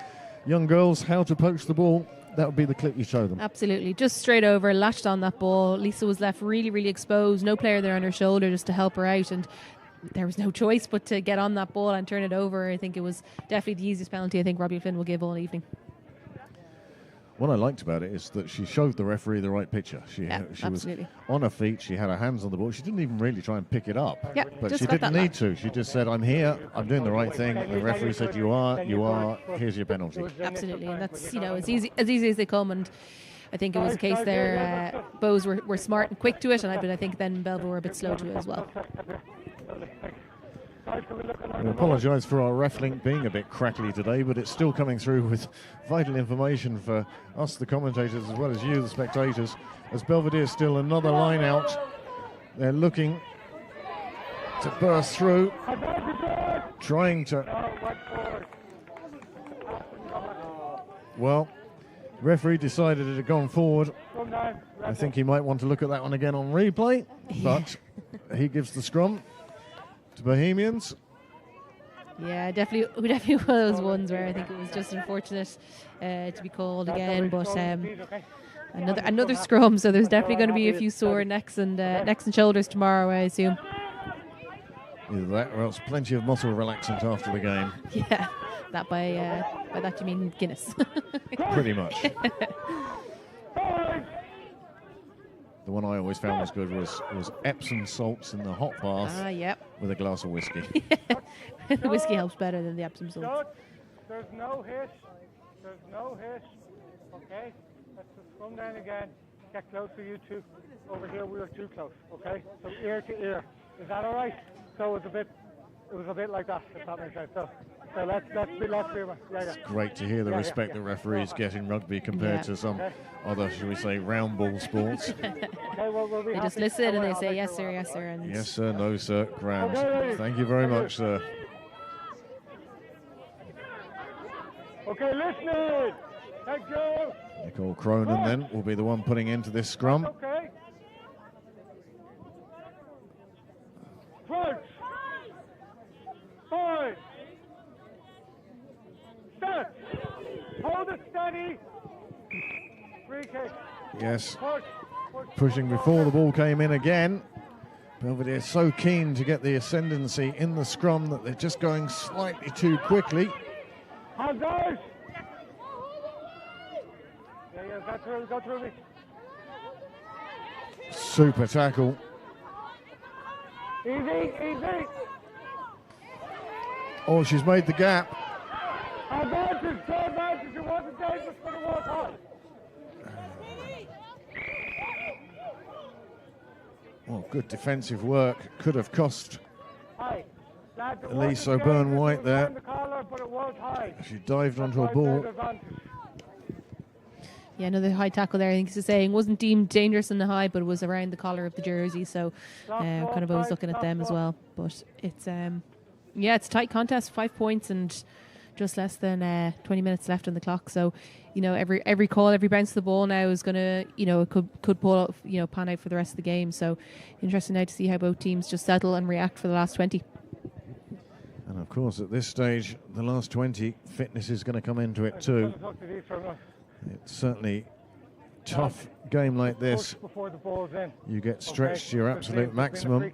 Speaker 2: young girls how to poach the ball, that would be the clip you show them.
Speaker 3: Absolutely. Just straight over, latched on that ball. Lisa was left really, really exposed. No player there on her shoulder just to help her out. And there was no choice but to get on that ball and turn it over. I think it was definitely the easiest penalty I think Robbie Flynn will give all evening.
Speaker 2: What I liked about it is that she showed the referee the right picture. She was on her feet. She had her hands on the ball. She didn't even really try and pick it up.
Speaker 3: Yeah,
Speaker 2: but she didn't need to. She just said, I'm here. I'm doing the right thing. The referee said, you are. Here's your penalty.
Speaker 3: Absolutely. And that's, as easy as they come. And I think it was a case there. Bows were smart and quick to it. And I think then Belvedere were a bit slow to it as well.
Speaker 2: We apologise for our ref link being a bit crackly today, but it's still coming through with vital information for us, the commentators, as well as you, the spectators. As Belvedere still another line out, they're looking to burst through, trying to... Well, referee decided it had gone forward. I think he might want to look at that one again on replay, but he gives the scrum to Bohemians.
Speaker 3: Yeah, definitely one of those ones where I think it was just unfortunate to be called again, but another scrum, so there's definitely going to be a few sore necks and shoulders tomorrow, I assume.
Speaker 2: Either that or else plenty of muscle relaxant after the game.
Speaker 3: Yeah, that by that you mean Guinness.
Speaker 2: Pretty much. The one I always found was good was Epsom salts in the hot bath with a glass of whiskey.
Speaker 3: The whiskey helps better than the Epsom salts.
Speaker 4: There's no hit. There's no hit. Okay? Let's just come down again. Get closer, you two. Over here, we were too close. Okay? So ear to ear. Is that all right? So it was a bit like that, if that makes sense. So let's be
Speaker 2: It's great to hear the respect that referees get in rugby compared to some other, shall we say, round ball sports.
Speaker 3: They just listen and they say yes sir, yes sir. And
Speaker 2: yes sir, no sir, grand. Thank you very much, sir.
Speaker 4: Okay, listening. Thank you.
Speaker 2: Nicole Cronin then will be the one putting into this scrum.
Speaker 4: Okay. Front. Forward. Set. Hold it steady. Free kick.
Speaker 2: Yes. Pushing before the ball came in again. Belvedere so keen to get the ascendancy in the scrum that they're just going slightly too quickly.
Speaker 4: Hands out. Go through me.
Speaker 2: Super tackle.
Speaker 4: Easy.
Speaker 2: Oh, she's made the gap.
Speaker 4: Advantage. It wasn't dangerous, but it was hard.
Speaker 2: Well, good defensive work. Could have cost Elise O'Byrne-White there. She dived onto a ball.
Speaker 3: Yeah, another high tackle there. I think he's saying wasn't deemed dangerous in the high, but it was around the collar of the jersey. So kind of always looking at them as well. But it's it's a tight contest, 5 points and just less than 20 minutes left on the clock. So every call, every bounce of the ball now is going to it could pull pan out for the rest of the game. So interesting now to see how both teams just settle and react for the last 20.
Speaker 2: And of course, at this stage, the last 20, fitness is going to come into it too. It's certainly tough game like this. You get stretched to your absolute maximum,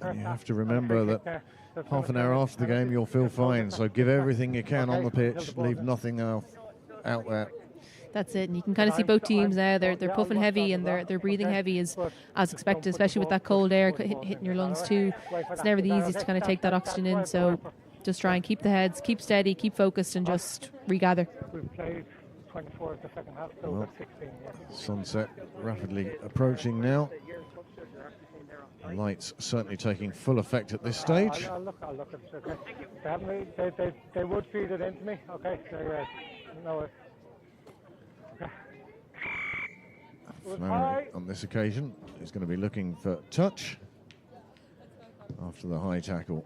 Speaker 2: and you have to remember that half an hour after the game you'll feel fine. So give everything you can on the pitch, leave nothing out there.
Speaker 3: That's it, and you can kind of see both teams now. They're puffing heavy and they're breathing heavy as expected, especially with that cold air hitting your lungs too. It's never the easiest to kind of take that oxygen in. So just try and keep the heads, keep steady, keep focused, and just regather.
Speaker 4: We've played 24 of the second half, so 16.
Speaker 2: Sunset rapidly approaching now. Lights certainly taking full effect at this stage.
Speaker 4: I'll look at it. They would feed it into me. Okay, no.
Speaker 2: Flannery on this occasion is going to be looking for touch after the high tackle.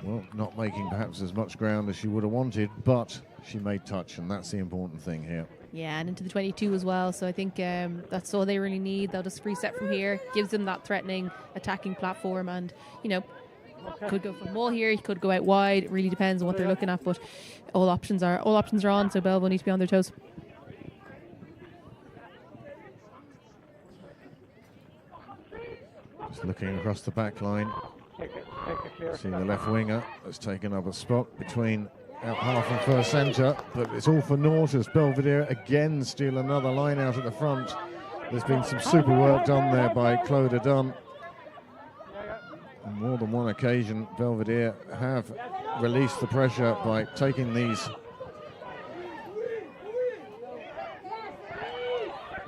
Speaker 2: Well, not making perhaps as much ground as she would have wanted, but she made touch, and that's the important thing here.
Speaker 3: Yeah, and into the 22 as well. So I think that's all they really need. They'll just reset from here, gives them that threatening, attacking platform, and Could go from wall here, he could go out wide. It really depends on what they're looking at, but all options are on, so Belvo need to be on their toes.
Speaker 2: Just looking across the back line. See the left winger has taken up a spot between out half and first centre, but it's all for naught as Belvedere again steal another line out at the front. There's been some super work done there by Claude Dunn. On more than one occasion, Belvedere have released the pressure by taking these.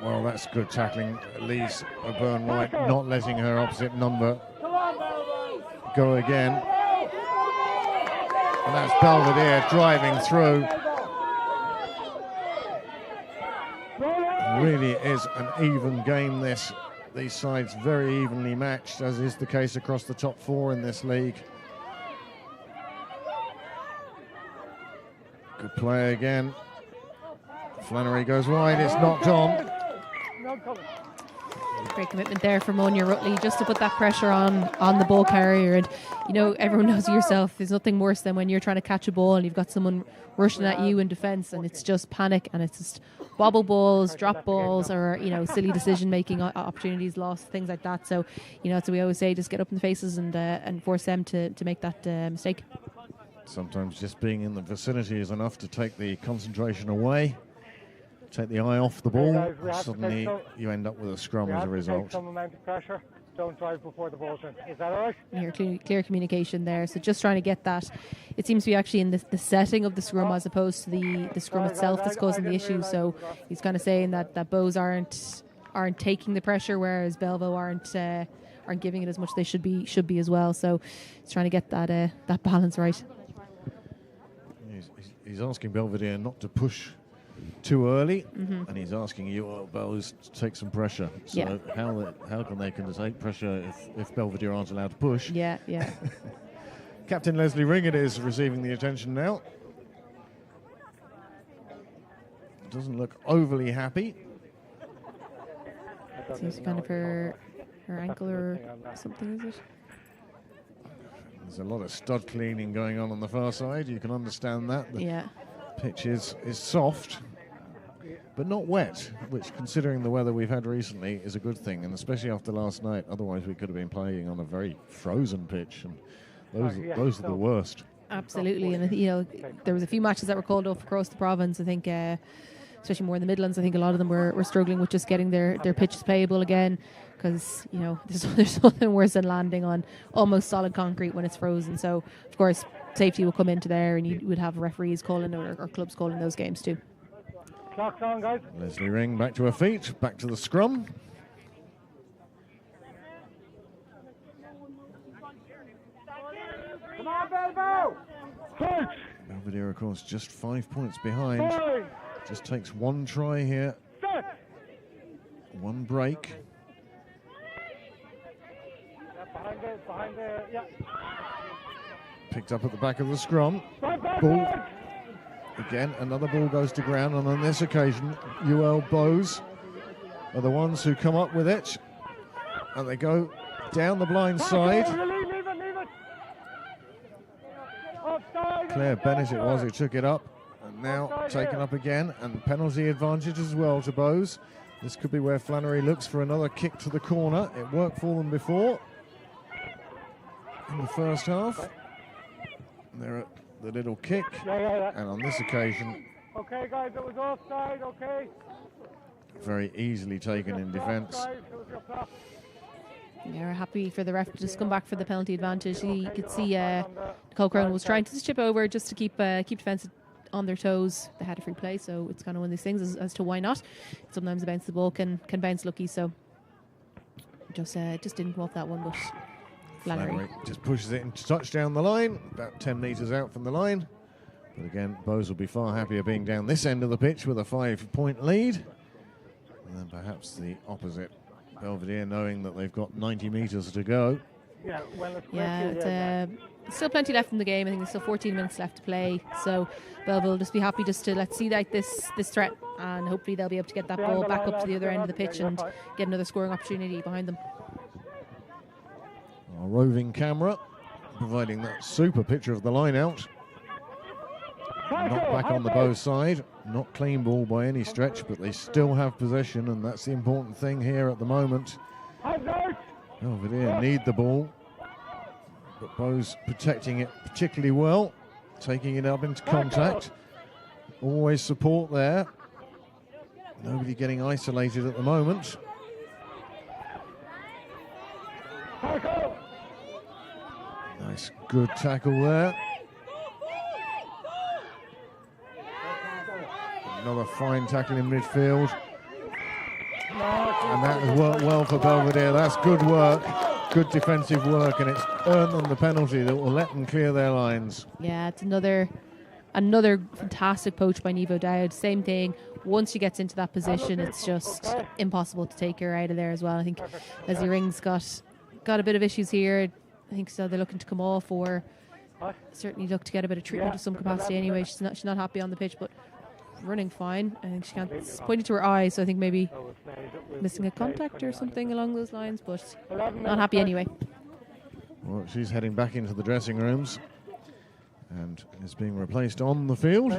Speaker 2: Well, that's good tackling. Elise O'Byrne White not letting her opposite number go again. And that's Belvedere driving through. Really is an even game, this. These sides very evenly matched, as is the case across the top four in this league. Good play again. Flannery goes wide, it's knocked on.
Speaker 3: Great commitment there from Monia Rutley just to put that pressure on the ball carrier. And you know, everyone knows yourself, there's nothing worse than when you're trying to catch a ball and you've got someone rushing at you in defence and it's just panic and it's just bobble balls, drop balls, or you know, silly decision making opportunities lost, things like that. So you know, so we always say just get up in the faces and force them to make that mistake.
Speaker 2: Sometimes just being in the vicinity is enough to take the concentration away, take the eye off the ball. Suddenly you end up with a scrum as a result.
Speaker 4: Take some amount of pressure. Don't drive before the ball's in. Is that all right?
Speaker 3: Here, clear communication there. So just trying to get that. It seems to be actually in the setting of the scrum as opposed to the scrum itself that's causing the issue. So he's kind of saying that Bows aren't taking the pressure, whereas Belvo aren't giving it as much they should be as well. So he's trying to get that balance right.
Speaker 2: He's asking Belvedere not to push too early, and he's asking UL Bows to take some pressure. So how can they take pressure if Belvedere aren't allowed to push?
Speaker 3: Yeah.
Speaker 2: Captain Leslie Ringett is receiving the attention now. Doesn't look overly happy.
Speaker 3: Seems kind of her ankle or something, is it?
Speaker 2: There's a lot of stud cleaning going on the far side. You can understand that. The pitch is soft, but not wet, which, considering the weather we've had recently, is a good thing, and especially after last night. Otherwise, we could have been playing on a very frozen pitch, and those are the worst.
Speaker 3: Absolutely, and you know, there was a few matches that were called off across the province. I think, especially more in the Midlands, I think a lot of them were struggling with just getting their pitches playable again, because you know there's nothing worse than landing on almost solid concrete when it's frozen. So of course safety will come into there, and you would have referees calling or clubs calling those games too.
Speaker 4: Clock's on, guys.
Speaker 2: Leslie Ring back to her feet, back to the scrum.
Speaker 4: Come on, Belvo!
Speaker 2: Belvedere, of course, just 5 points behind. Just takes one try here. One break.
Speaker 4: Behind the, yeah.
Speaker 2: Picked up at the back of the scrum. Ball. Again, another ball goes to ground, and on this occasion, UL Bows are the ones who come up with it. And they go down the blind side.
Speaker 4: Leave it. Offside.
Speaker 2: Claire Bennett it was who took it up, and now taken up again, and penalty advantage as well to Bows. This could be where Flannery looks for another kick to the corner. It worked for them before in the first half. They're at the little kick, and on this occasion,
Speaker 4: okay, guys, it was offside. Okay.
Speaker 2: very easily taken in defence.
Speaker 3: Yeah, we're happy for the ref to just come back for the penalty advantage. You could see Nicole Cronin was trying to just chip over just to keep defence on their toes. They had a free play, so it's kind of one of these things as to why not. Sometimes the bounce of the ball can bounce lucky, so just didn't come off that one, but Flannery
Speaker 2: just pushes it into touchdown the line, about 10 metres out from the line. But again, Bows will be far happier being down this end of the pitch with a 5-point lead. And then perhaps the opposite, Belvedere, knowing that they've got 90 metres to go.
Speaker 3: It's still plenty left in the game. I think there's still 14 minutes left to play. So Belvedere will just be happy just to let's see out this threat, and hopefully they'll be able to get that ball back up to the other end of the pitch and get another scoring opportunity behind them.
Speaker 2: Our roving camera providing that super picture of the line out. Not back on the Bow side. Not clean ball by any stretch, but they still have possession, and that's the important thing here at the moment. Belvedere need the ball, but Bow's protecting it particularly well, taking it up into contact. Always support there. Nobody getting isolated at the moment. Nice, good tackle there. Another fine tackle in midfield. And that has worked well for Belvedere. That's good work, good defensive work, and it's earned them the penalty that will let them clear their lines.
Speaker 3: Yeah, it's another fantastic poach by Nevo Dowd. Same thing. Once she gets into that position, it's just impossible to take her out of there as well. I think Leslie Ring's got a bit of issues here. I think so. They're looking to come off, or certainly look to get a bit of treatment of some capacity. Anyway, she's not happy on the pitch, but running fine. I think she can't. It's pointing to her eye, so I think maybe missing a contact or something along those lines, but not happy anyway.
Speaker 2: Well, she's heading back into the dressing rooms and is being replaced on the field.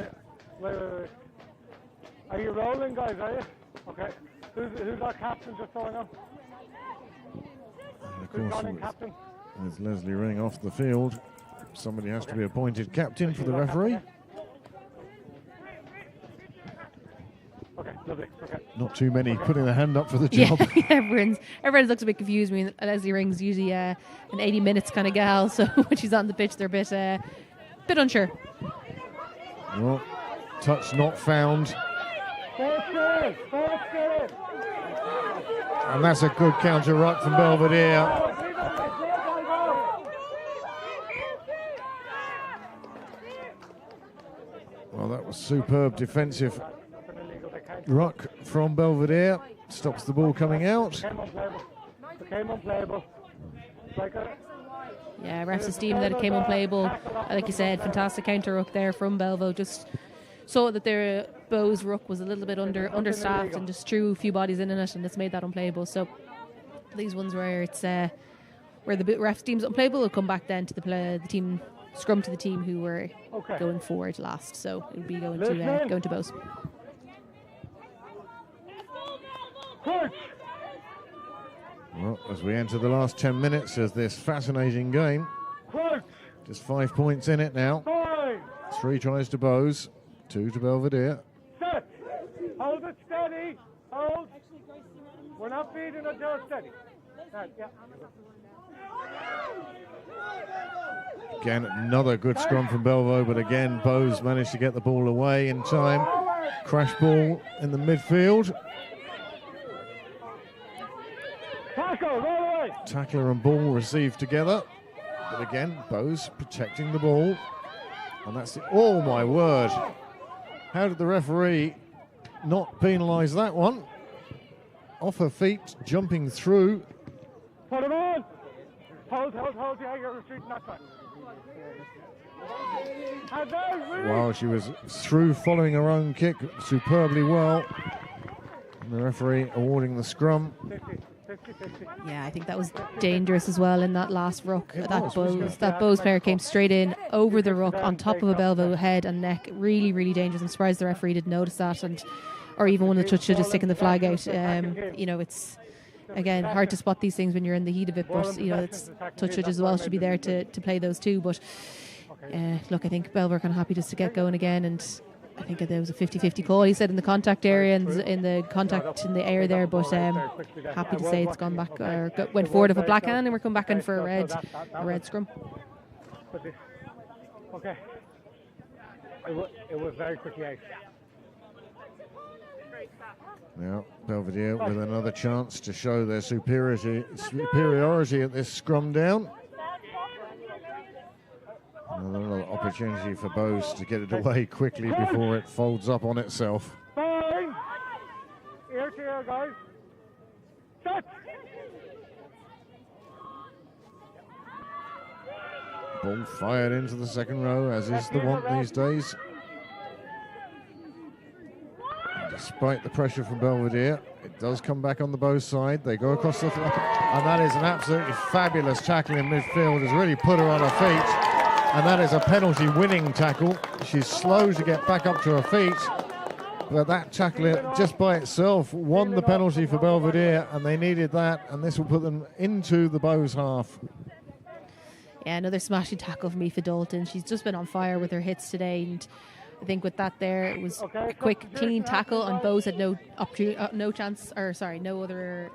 Speaker 4: Wait. Are you rolling, guys, are you? Okay. Who's our captain, just so I know?
Speaker 2: And of
Speaker 4: Who's
Speaker 2: course,
Speaker 4: gone in captain?
Speaker 2: with Leslie Ring off the field, somebody has to be appointed captain for the referee.
Speaker 4: Okay, lovely. Okay.
Speaker 2: Not too many putting their hand up for the job.
Speaker 3: Yeah, everyone looks a bit confused. I mean, Leslie Ring's usually an 80 minutes kind of gal, so when she's on the pitch, they're a bit unsure.
Speaker 2: Well, touch not found. And that's a good counter ruck from Belvedere. Well, that was superb defensive ruck from Belvedere. Stops the ball coming out.
Speaker 4: Became unplayable.
Speaker 3: Yeah, refs esteemed that it came unplayable. Like you said, fantastic counter ruck there from Belvo. Just saw that their Bow's ruck was a little bit understaffed and just threw a few bodies in it, and it's made that unplayable. So these ones where it's where the refs deems unplayable will come back then to the team scrum to the team who were going forward last. So it would be going to Bow's.
Speaker 2: Well, as we enter the last 10 minutes of this fascinating game, just 5 points in it now. 3 tries to Bowes, 2 to Belvedere.
Speaker 4: Set. Hold it steady. Hold. We're not feeding it, just steady. Yeah.
Speaker 2: Again, another good scrum from Belvo, but again, Bowes managed to get the ball away in time. Crash ball in the midfield. Tackler and ball received together. But again, Bowes protecting the ball. And that's it. Oh, my word. How did the referee not penalise that one? Off her feet, jumping through.
Speaker 4: Put him on. Hold. Yeah, you're retreating that time.
Speaker 2: Wow, she was through following her own kick superbly well. And the referee awarding the scrum.
Speaker 4: 50.
Speaker 3: Yeah, I think that was dangerous as well in that last ruck. That Bowes player came straight in over the ruck on top of a Belvo head and neck. Really, really dangerous. I'm surprised the referee didn't notice that, or even when the touch should have sticking the flag out. It's again hard to spot these things when you're in the heat of it, but it's touch as well should be there to play those too. But look, I think Belver kind of happy just to get going again, and I think there was a 50-50 call, he said, in the contact area and in the contact in the air there, but happy to say it's gone back, or went forward of a black hand, and we're coming back in for a red scrum.
Speaker 4: Okay. It was very quickly out.
Speaker 2: Now, Belvedere with another chance to show their superiority at this scrum down. Another opportunity for Bowes to get it away quickly before it folds up on itself.
Speaker 4: Fine. Ear to ear, guys. Set.
Speaker 2: Ball fired into the second row, as is the want these days. And despite the pressure from Belvedere, It does come back on the Bows side. They go across the floor, and that is an absolutely fabulous tackle in midfield. Has really put her on her feet, and that is a penalty winning tackle. She's slow to get back up to her feet, but that tackle just by itself won the penalty for Belvedere, and they needed that, and this will put them into the Bows half.
Speaker 3: Yeah, another smashing tackle from Aoife Dalton. She's just been on fire with her hits today, and I think with that there, it was a quick, clean tackle, and Bowes had no other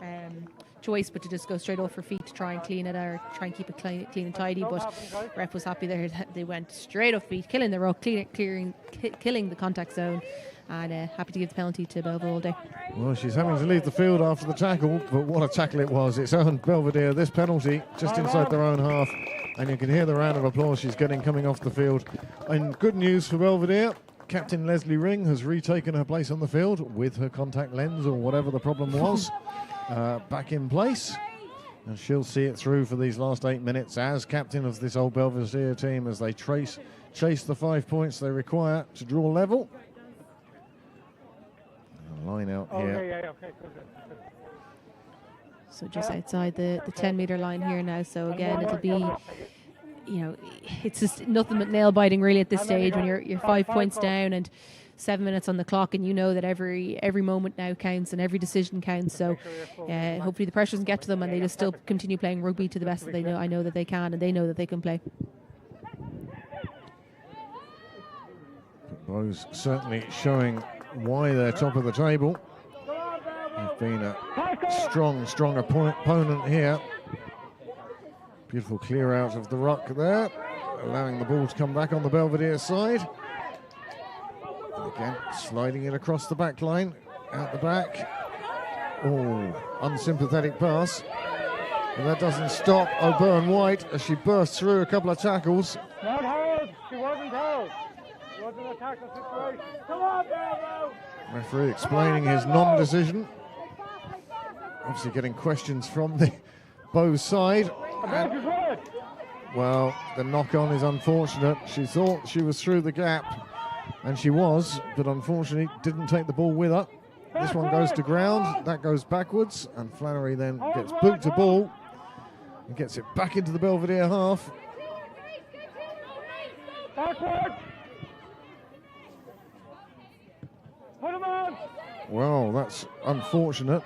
Speaker 3: choice but to just go straight off her feet to try and clean it, or try and keep it clean and tidy. But ref was happy there that they went straight off feet, killing the ruck, killing the contact zone, and happy to give the penalty to Belvedere all day.
Speaker 2: Well, she's having to leave the field after the tackle, but what a tackle it was. It's earned Belvedere this penalty just inside their own half, and you can hear the round of applause she's getting coming off the field. And good news for Belvedere, Captain Leslie Ring has retaken her place on the field with her contact lens or whatever the problem was back in place, and she'll see it through for these last 8 minutes as captain of this old Belvedere team as they chase the 5 points they require to draw level. Line out here.
Speaker 3: So just outside the 10-metre line here now. So again, it'll be, it's just nothing but nail biting really at this stage when you're 5 points down and 7 minutes on the clock, and you know that every moment now counts and every decision counts. So hopefully the pressure doesn't get to them, and they just still continue playing rugby to the best that they know. I know that they can, and they know that they can play.
Speaker 2: Bows certainly showing why they're top of the table. They've been a strong opponent here. Beautiful clear out of the ruck there, allowing the ball to come back on the Belvedere side. And again, sliding it across the back line, out the back. Oh, unsympathetic pass. But that doesn't stop O'Byrne White as she bursts through a couple of tackles.
Speaker 4: Not held. She wasn't held. It wasn't a tackle situation. Come on, Belvo.
Speaker 2: Referee explaining his non-decision. Obviously getting questions from the Bows side. And, well, the knock-on is unfortunate. She thought she was through the gap, and she was, but unfortunately didn't take the ball with her. This one goes to ground, that goes backwards, and Flannery then gets boot to ball and gets it back into the Belvedere half.
Speaker 4: Backward. Put him on.
Speaker 2: Well, that's unfortunate.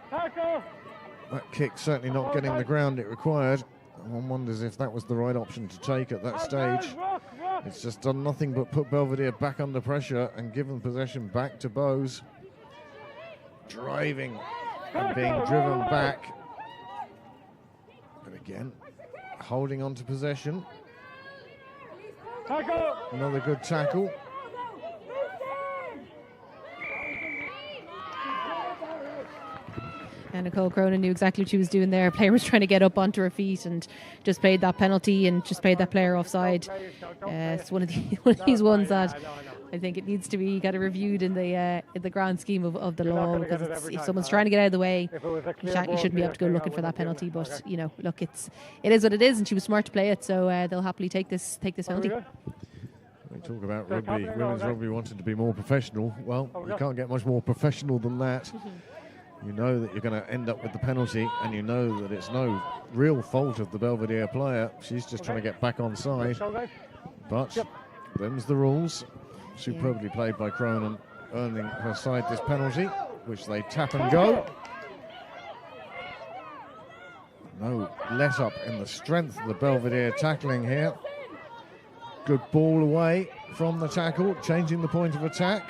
Speaker 4: Tackle.
Speaker 2: That kick certainly not getting the ground it required. One wonders if that was the right option to take at that stage. It's just done nothing but put Belvedere back under pressure and given possession back to Bows. Driving and being driven back. But again, holding on to possession.
Speaker 4: Tackle.
Speaker 2: Another good tackle.
Speaker 3: And Nicole Cronin knew exactly what she was doing there. Player was trying to get up onto her feet and just played that penalty and just played that player offside. It's one of these ones that I think it needs to be kind of reviewed in the grand scheme of the law, because if someone's trying to get out of the way, you shouldn't be able to go looking for that penalty. But look, it is what it is, and she was smart to play it, so they'll happily take this penalty.
Speaker 2: We talk about rugby, women's rugby wanting to be more professional. Well, you can't get much more professional than that. You know that you're going to end up with the penalty, and you know that it's no real fault of the Belvedere player. She's just trying to get back on side. But them's the rules. Superbly played by Cronin, earning her side this penalty, which they tap and go. No let up in the strength of the Belvedere tackling here. Good ball away from the tackle, changing the point of attack.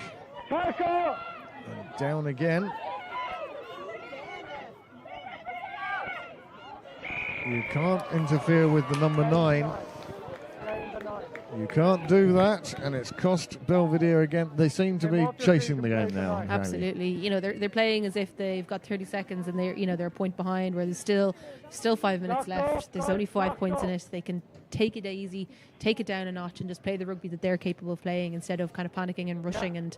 Speaker 2: And down again. You can't interfere with the number 9. You can't do that, and it's cost Belvedere again. They seem to be chasing the game now.
Speaker 3: Absolutely. They're playing as if they've got 30 seconds and they're a point behind, where there's still 5 minutes left. There's only 5 points in it. They can take it easy, take it down a notch, and just play the rugby that they're capable of playing instead of kind of panicking and rushing. And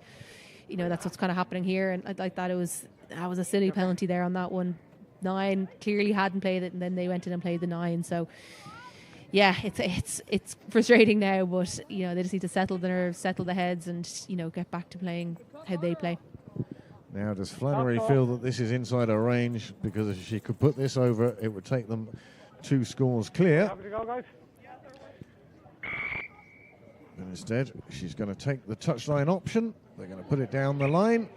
Speaker 3: that's what's kind of happening here. And I like that was a silly penalty there on that one. 9 clearly hadn't played it, and then they went in and played the 9. So yeah, it's frustrating now, but they just need to settle the nerves, settle the heads, and get back to playing how they play.
Speaker 2: Now, does Flannery feel that this is inside her range? Because if she could put this over, it would take them 2 scores clear.
Speaker 4: Happy to go, guys?
Speaker 2: And instead, she's going to take the touchline option. They're going to put it down the line.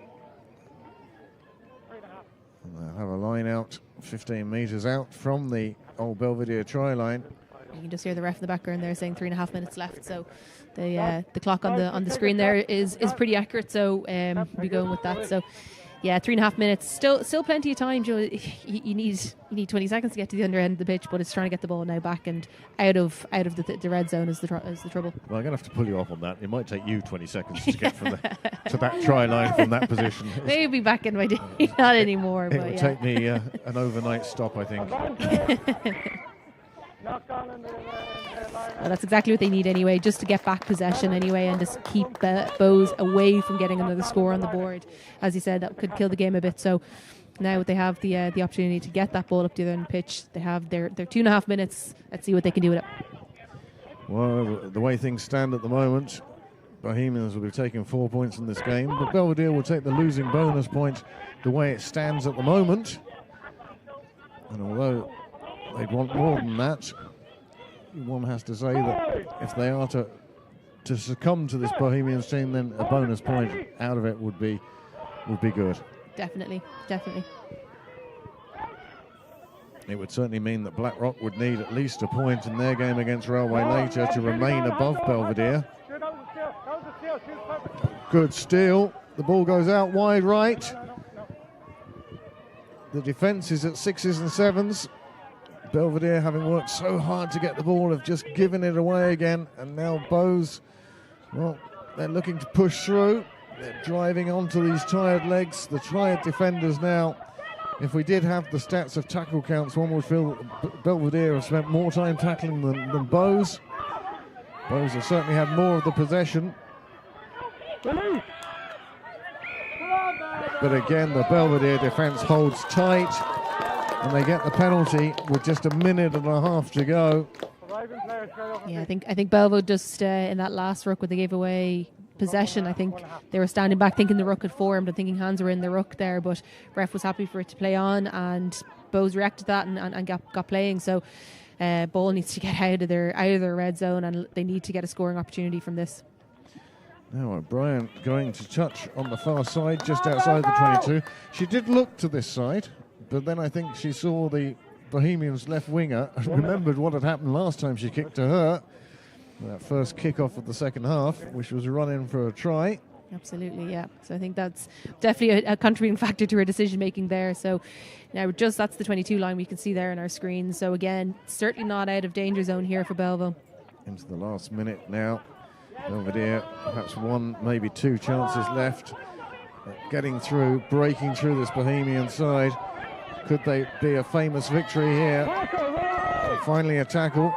Speaker 2: And they'll have a line out 15 metres out from the old Belvedere try line.
Speaker 3: You can just hear the ref in the background there saying 3.5 minutes left. So the clock on the screen there is pretty accurate. So we'll be going with that. So yeah, 3.5 minutes. Still plenty of time, Joe. You need 20 seconds to get to the under end of the pitch, but it's trying to get the ball now back and out of the red zone is the trouble.
Speaker 2: Well, I'm going to have to pull you off on that. It might take you 20 seconds to get from to that try line from that position.
Speaker 3: Maybe back in my day, not anymore.
Speaker 2: It
Speaker 3: but
Speaker 2: would
Speaker 3: yeah.
Speaker 2: take me an overnight stop, I think.
Speaker 4: Knocked on in the line.
Speaker 3: Well, that's exactly what they need anyway, just to get back possession anyway and just keep Bows away from getting another score on the board. As you said, that could kill the game a bit. So now they have the opportunity to get that ball up the other end of the pitch. They have their 2.5 minutes. Let's see what they can do with it.
Speaker 2: Well, the way things stand at the moment, Bohemians will be taking 4 points in this game, but Belvedere will take the losing bonus point the way it stands at the moment. And although they'd want more than that, one has to say that if they are to succumb to this Bohemians team, then a bonus point out of it would be good.
Speaker 3: Definitely.
Speaker 2: It would certainly mean that Blackrock would need at least a point in their game against Railway later to remain above Belvedere. Good steal. The ball goes out wide right. The defence is at 6s and 7s. Belvedere, having worked so hard to get the ball, have just given it away again. And now Bows, well, they're looking to push through. They're driving onto these tired legs. The tired defenders now. If we did have the stats of tackle counts, one would feel that Belvedere have spent more time tackling than Bows. Bows have certainly had more of the possession. But again, the Belvedere defence holds tight, and they get the penalty with just a minute and a half to go.
Speaker 3: Yeah, I think Belvo just in that last ruck when they gave away possession, I think they were standing back thinking the ruck had formed and thinking hands were in the ruck there, but ref was happy for it to play on, and Bows reacted to that and got playing. So ball needs to get out of their red zone, and they need to get a scoring opportunity from this.
Speaker 2: Now O'Brien going to touch on the far side, just outside the 22. She did look to this side, but then I think she saw the Bohemians left winger and remembered what had happened last time she kicked to her. That first kick-off of the second half, which was a run-in for a try.
Speaker 3: Absolutely, yeah. So I think that's definitely a contributing factor to her decision-making there. So now that's the 22 line we can see there on our screen. So again, certainly not out of danger zone here for Belvo.
Speaker 2: Into the last minute now. Belvedere, perhaps one, maybe two chances left. Getting through, breaking through this Bohemian side. Could they be a famous victory here? Finally a tackle.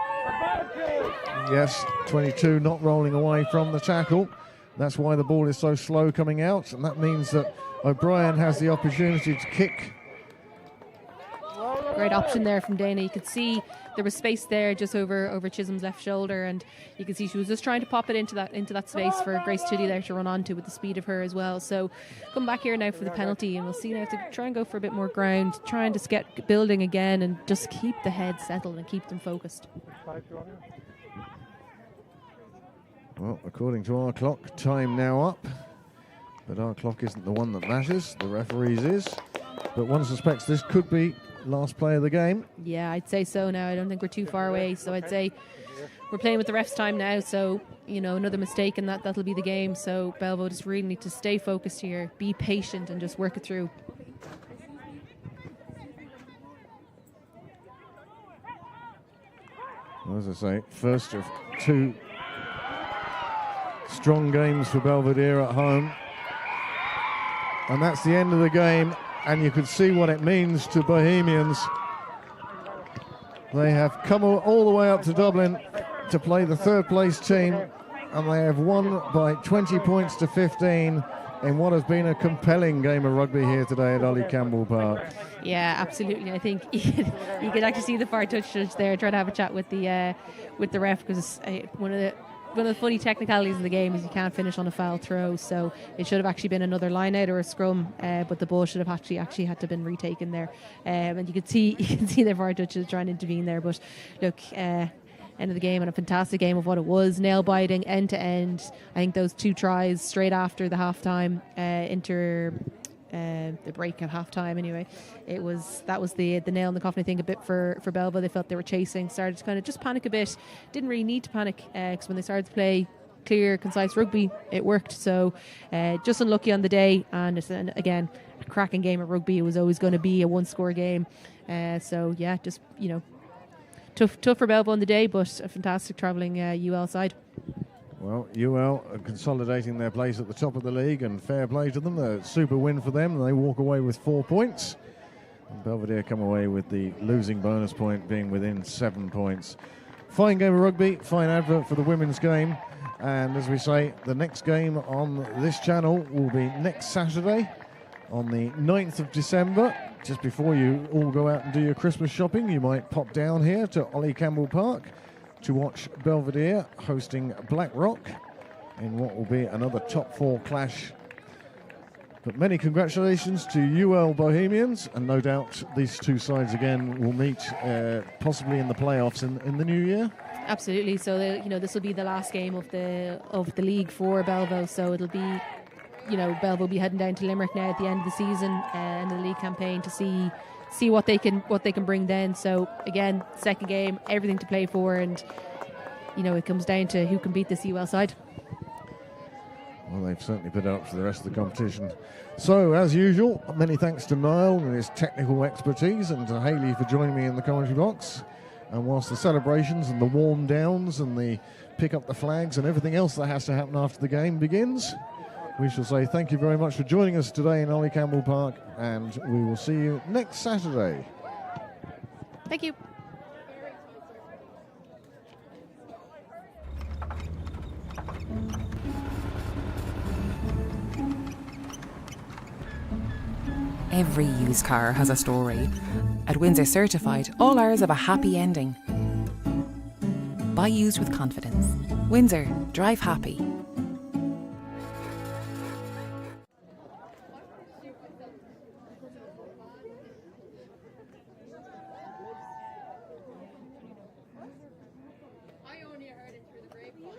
Speaker 2: Yes, 22 not rolling away from the tackle. That's why the ball is so slow coming out, and that means that O'Brien has the opportunity to kick.
Speaker 3: Great option there from Dana. You could see there was space there just over Chisholm's left shoulder, and you can see she was just trying to pop it into that space for Grace Tuddy there to run onto with the speed of her as well. So come back here now for the penalty, and we'll see now to try and go for a bit more ground, trying to get building again and just keep the head settled and keep them focused.
Speaker 2: Well, according to our clock, time now up. But our clock isn't the one that matters, the referee's is. But one suspects this could be last play of the game.
Speaker 3: Yeah, I'd say so now. I don't think we're too far away. So I'd say we're playing with the ref's time now. So, another mistake and that'll be the game. So Belvo just really need to stay focused here, be patient and just work it through.
Speaker 2: As I say, first of two strong games for Belvedere at home. And that's the end of the game. And you could see what it means to Bohemians. They have come all the way up to Dublin to play the third place team, and they have won by 20 points to 15 in what has been a compelling game of rugby here today at Ollie Campbell Park.
Speaker 3: Yeah, absolutely. I think you could actually see the far touch judge there trying to have a chat with the ref, because one of one of the funny technicalities of the game is you can't finish on a foul throw, so it should have actually been another line out or a scrum, but the ball should have actually had to have been retaken there, and you can see the VAR judges trying to intervene there. But look, end of the game and a fantastic game of what it was, nail biting end to end. I think those 2 tries straight after the halftime the break at halftime anyway, that was the nail in the coffin, I think, a bit for Belva. They felt they were chasing, started to kind of just panic a bit, didn't really need to panic, because when they started to play clear, concise rugby, it worked. So just unlucky on the day, and again, a cracking game of rugby. It was always going to be a 1-score game, so yeah, just tough for Belva on the day, but a fantastic travelling UL side.
Speaker 2: Well, UL are consolidating their place at the top of the league, and fair play to them. A super win for them, and they walk away with 4 points. And Belvedere come away with the losing bonus point being within 7 points. Fine game of rugby, fine advert for the women's game. And as we say, the next game on this channel will be next Saturday on the 9th of December. Just before you all go out and do your Christmas shopping, you might pop down here to Ollie Campbell Park to watch Belvedere hosting Blackrock in what will be another top 4 clash. But many congratulations to UL Bohemians, and no doubt these 2 sides again will meet possibly in the playoffs in the new year.
Speaker 3: Absolutely. So this will be the last game of the league for Belvo. So it'll be, Belvo will be heading down to Limerick now at the end of the season and the league campaign to see what they can bring then. So again, second game, everything to play for, and it comes down to who can beat this UL side.
Speaker 2: Well, they've certainly put it up for the rest of the competition. So, as usual, many thanks to Niall and his technical expertise, and to Hayley for joining me in the commentary box. And whilst the celebrations and the warm downs and the pick up the flags and everything else that has to happen after the game begins, we shall say thank you very much for joining us today in Ollie Campbell Park, and we will see you next Saturday.
Speaker 3: Thank you.
Speaker 1: Every used car has a story. At Windsor Certified, all ours have a happy ending. Buy used with confidence. Windsor, drive happy.
Speaker 8: I only heard it through the grapevine.